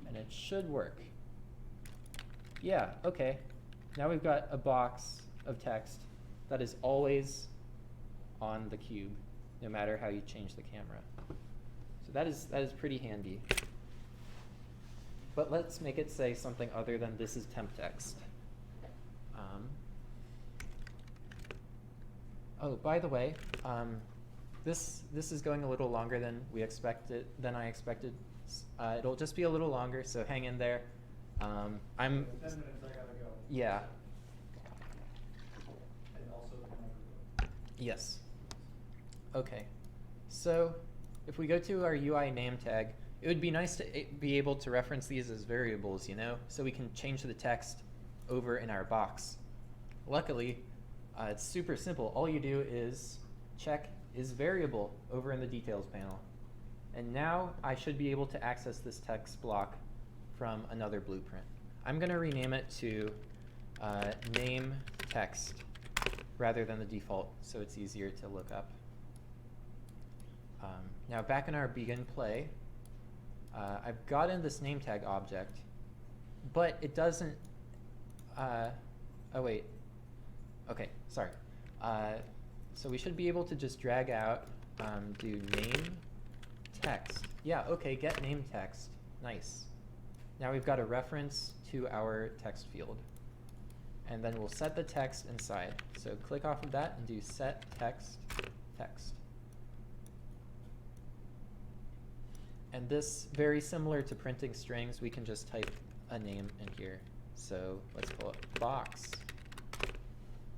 And it should work. Yeah, okay. Now we've got a box of text that is always on the cube, no matter how you change the camera. So that is pretty handy. But let's make it say something other than this is temp text. Oh, by the way, this is going a little longer than I expected. It'll just be a little longer, so hang in there. 10 minutes, I gotta go. Yeah. Yes. Okay. So if we go to our UI name tag, it would be nice to be able to reference these as variables, so we can change the text over in our box. Luckily, it's super simple. All you do is check is variable over in the details panel. And now I should be able to access this text block from another blueprint. I'm going to rename it to name text rather than the default, so it's easier to look up. Now back in our begin play, I've gotten this name tag object, but it doesn't, oh wait, okay, sorry. So we should be able to just drag out, do name text. Yeah, okay, get name text, nice. Now we've got a reference to our text field. And then we'll set the text inside. So click off of that and do set text, text. And this, very similar to printing strings, we can just type a name in here. So let's call it box.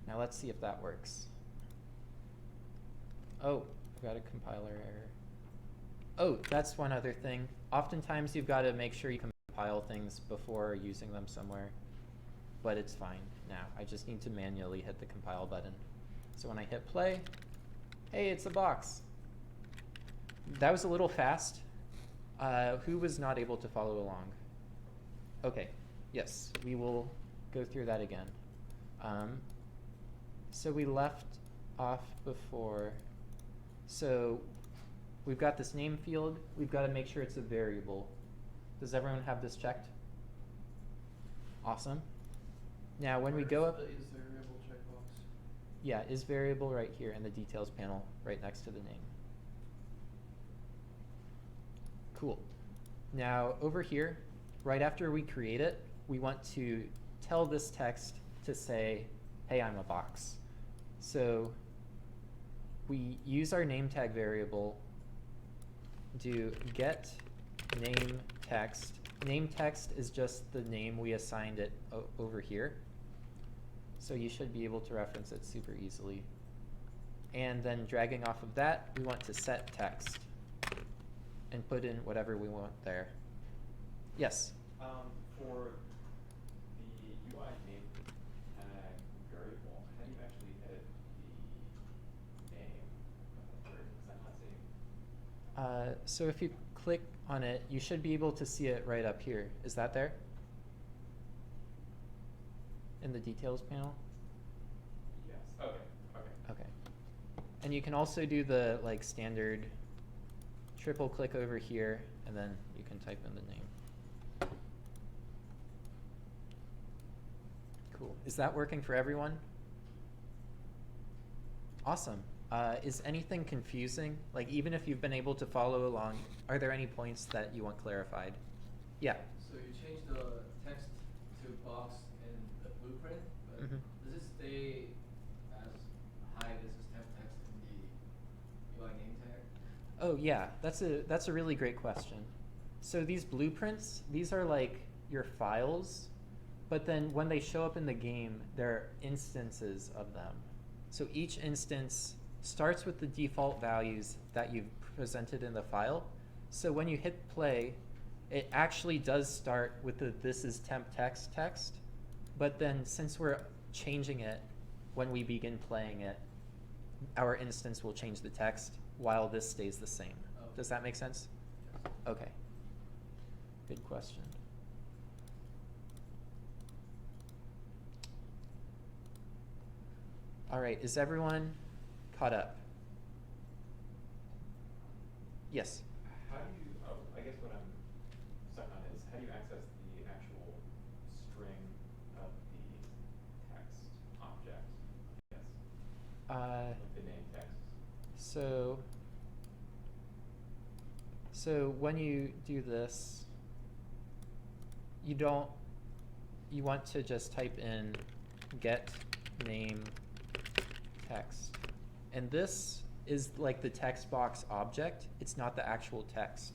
Now let's see if that works. Oh, I've got a compiler error. Oh, that's one other thing. Oftentimes you've got to make sure you compile things before using them somewhere. But it's fine now. I just need to manually hit the compile button. So when I hit play, hey, it's a box. That was a little fast. Who was not able to follow along? Okay, yes, we will go through that again. So we left off before. So we've got this name field. We've got to make sure it's a variable. Does everyone have this checked? Awesome. Now when we go up, The is variable checkbox. yeah, is variable right here in the details panel, right next to the name. Cool. Now over here, right after we create it, we want to tell this text to say, hey, I'm a box. So we use our name tag variable, do get name text. Name text is just the name we assigned it over here. So you should be able to reference it super easily. And then dragging off of that, we want to set text and put in whatever we want there. Yes? For the UI name tag variable, how do you actually edit the name of the variable? Is that not saved? So if you click on it, you should be able to see it right up here. Is that there? In the details panel? Yes. Okay. Okay. Okay. And you can also do the standard triple click over here, and then you can type in the name. Cool. Is that working for everyone? Awesome. Is anything confusing? Like, even if you've been able to follow along, are there any points that you want clarified? Yeah. So you change the text to box in the blueprint, but Mhm. does it stay as high as this temp text in the UI name tag? Oh yeah, that's a really great question. So these blueprints, these are like your files, but then when they show up in the game, they're instances of them. So each instance starts with the default values that you've presented in the file. So when you hit play, it actually does start with the this is temp text, but then since we're changing it when we begin playing it, our instance will change the text while this stays the same. Oh. Does that make sense? Yes. Okay. Good question. All right, is everyone caught up? Yes. How do you, I guess what I'm stuck on is, how do you access the actual string of the text object? Yes. Like the name text. So when you do this, you want to just type in get name text. And this is like the text box object. It's not the actual text.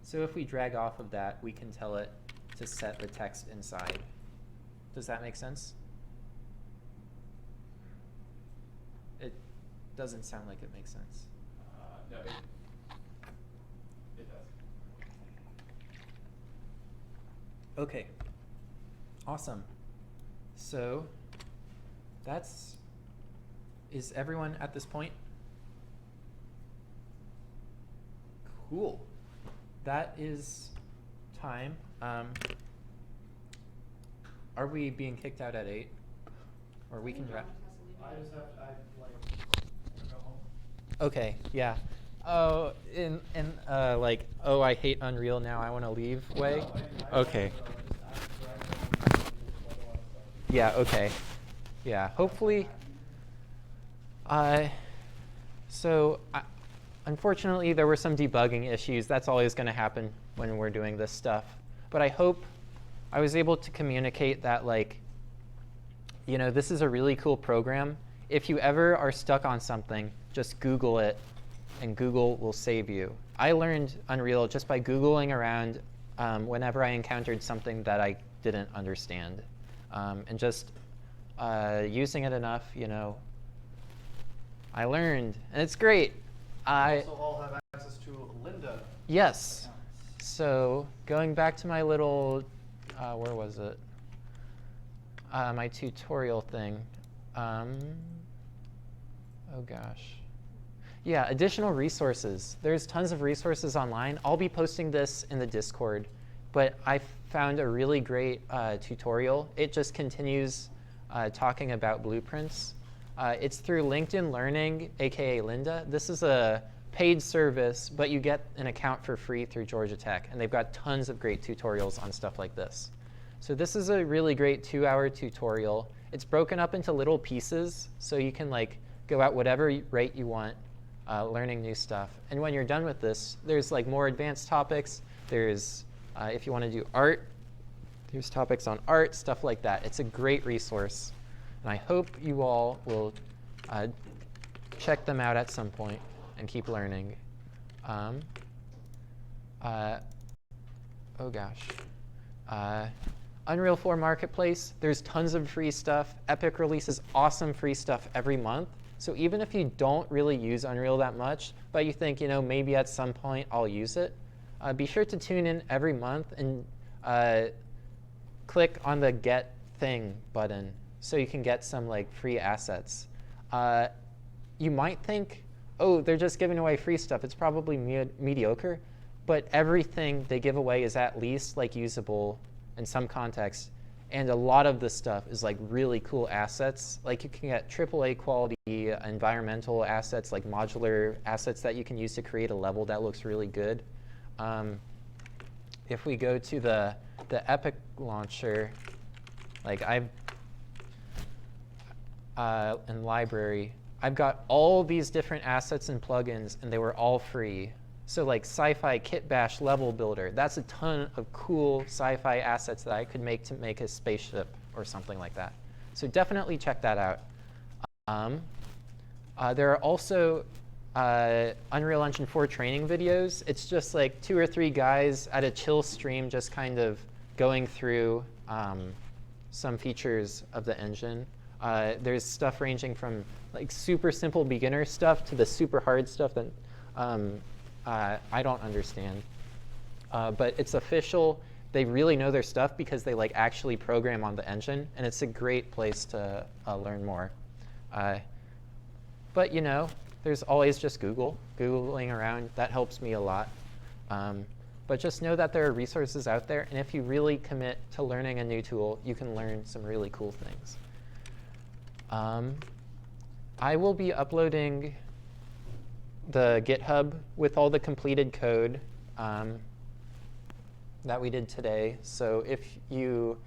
So if we drag off of that, we can tell it to set the text inside. Does that make sense? doesn't sound like it makes sense. No, it does. Okay. Awesome. So is everyone at this point? Cool. That is time. Are we being kicked out at 8? Or we can wrap? I just have, I like, go home. Okay, yeah. Oh, I hate Unreal now, I want to leave way? Okay. Yeah, okay. Yeah, hopefully. Unfortunately, there were some debugging issues. That's always going to happen when we're doing this stuff. But I hope I was able to communicate that, like, this is a really cool program. If you ever are stuck on something, just Google it, and Google will save you. I learned Unreal just by Googling around whenever I encountered something that I didn't understand. And just using it enough, I learned, and it's great. Also all have access to Lynda. Yes. So going back to my little, where was it? My tutorial thing. Oh gosh. Yeah, additional resources. There's tons of resources online. I'll be posting this in the Discord, but I found a really great tutorial. It just continues talking about blueprints. It's through LinkedIn Learning, aka Lynda. This is a paid service, but you get an account for free through Georgia Tech, and they've got tons of great tutorials on stuff like this. So this is a really great 2-hour tutorial. It's broken up into little pieces, so you can go at whatever rate you want, learning new stuff. And when you're done with this, there's more advanced topics. There's, if you want to do art, there's topics on art, stuff like that. It's a great resource. And I hope you all will check them out at some point and keep learning. Oh gosh. Unreal 4 Marketplace, there's tons of free stuff. Epic releases awesome free stuff every month. So even if you don't really use Unreal that much, but you think, maybe at some point I'll use it, be sure to tune in every month and click on the Get Thing button so you can get some free assets. You might think, oh, they're just giving away free stuff. It's probably mediocre. But everything they give away is at least usable in some context. And a lot of the stuff is really cool assets. You can get AAA quality environmental assets, modular assets that you can use to create a level that looks really good. If we go to the Epic launcher, in library, I've got all these different assets and plugins, and they were all free. So Sci-Fi Kit Bash Level Builder, that's a ton of cool sci-fi assets that I could make to make a spaceship or something like that. So definitely check that out. There are also Unreal Engine 4 training videos. It's just 2 or 3 guys at a chill stream just kind of going through some features of the engine. There's stuff ranging from super simple beginner stuff to the super hard stuff that I don't understand. But it's official. They really know their stuff because they actually program on the engine, and it's a great place to learn more. But there's always just Googling around. That helps me a lot. But just know that there are resources out there, and if you really commit to learning a new tool, you can learn some really cool things. I will be uploading the GitHub with all the completed code that we did today. So if you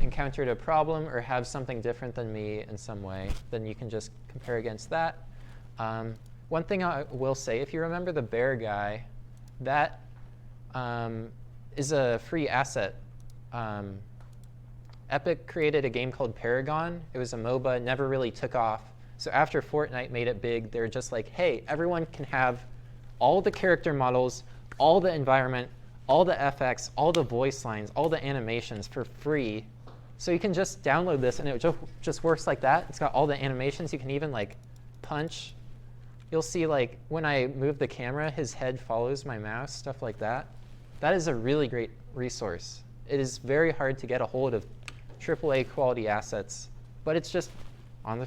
encountered a problem or have something different than me in some way, then you can just compare against that. One thing I will say, if you remember the bear guy, that is a free asset. Epic created a game called Paragon. It was a MOBA, never really took off. So after Fortnite made it big, they were just hey, everyone can have all the character models, all the environment, all the FX, all the voice lines, all the animations for free. So you can just download this, and it just works like that. It's got all the animations. You can even punch you'll see like when I move the camera, his head follows my mouse, stuff like that. That is a really great resource. It is very hard to get a hold of AAA quality assets, but it's just on the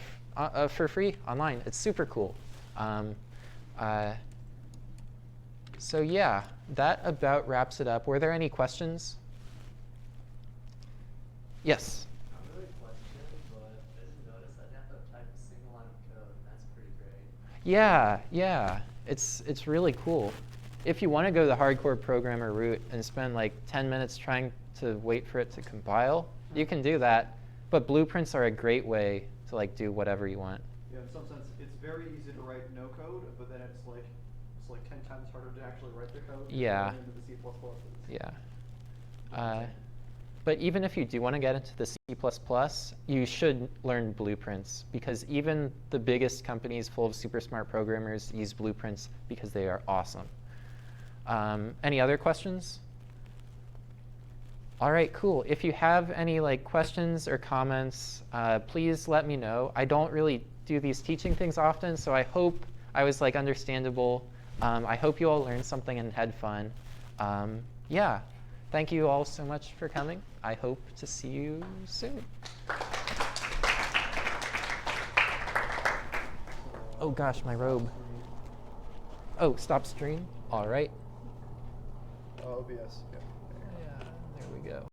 for free online. It's super cool. So yeah, that about wraps it up. Were there any questions? Yes. Not really a question, but I just noticed I have to type a single line of code, and that's pretty great. Yeah, it's really cool. If you want to go the hardcore programmer route and spend like 10 minutes trying to wait for it to compile, you can do that. But blueprints are a great way to like do whatever you want. Yeah, in some sense, it's very easy to write no code, but then it's like 10 times harder to actually write the code. Yeah. Into the C++. Yeah. But even if you do want to get into the C++, you should learn blueprints, because even the biggest companies full of super smart programmers use blueprints because they are awesome. Any other questions? All right, cool. If you have any like questions or comments, please let me know. I don't really do these teaching things often, so I hope I was like understandable. I hope you all learned something and had fun. Yeah, thank you all so much for coming. I hope to see you soon. Oh gosh, my robe. Oh, stop stream. All right. OBS. Yeah. Yeah, there we go.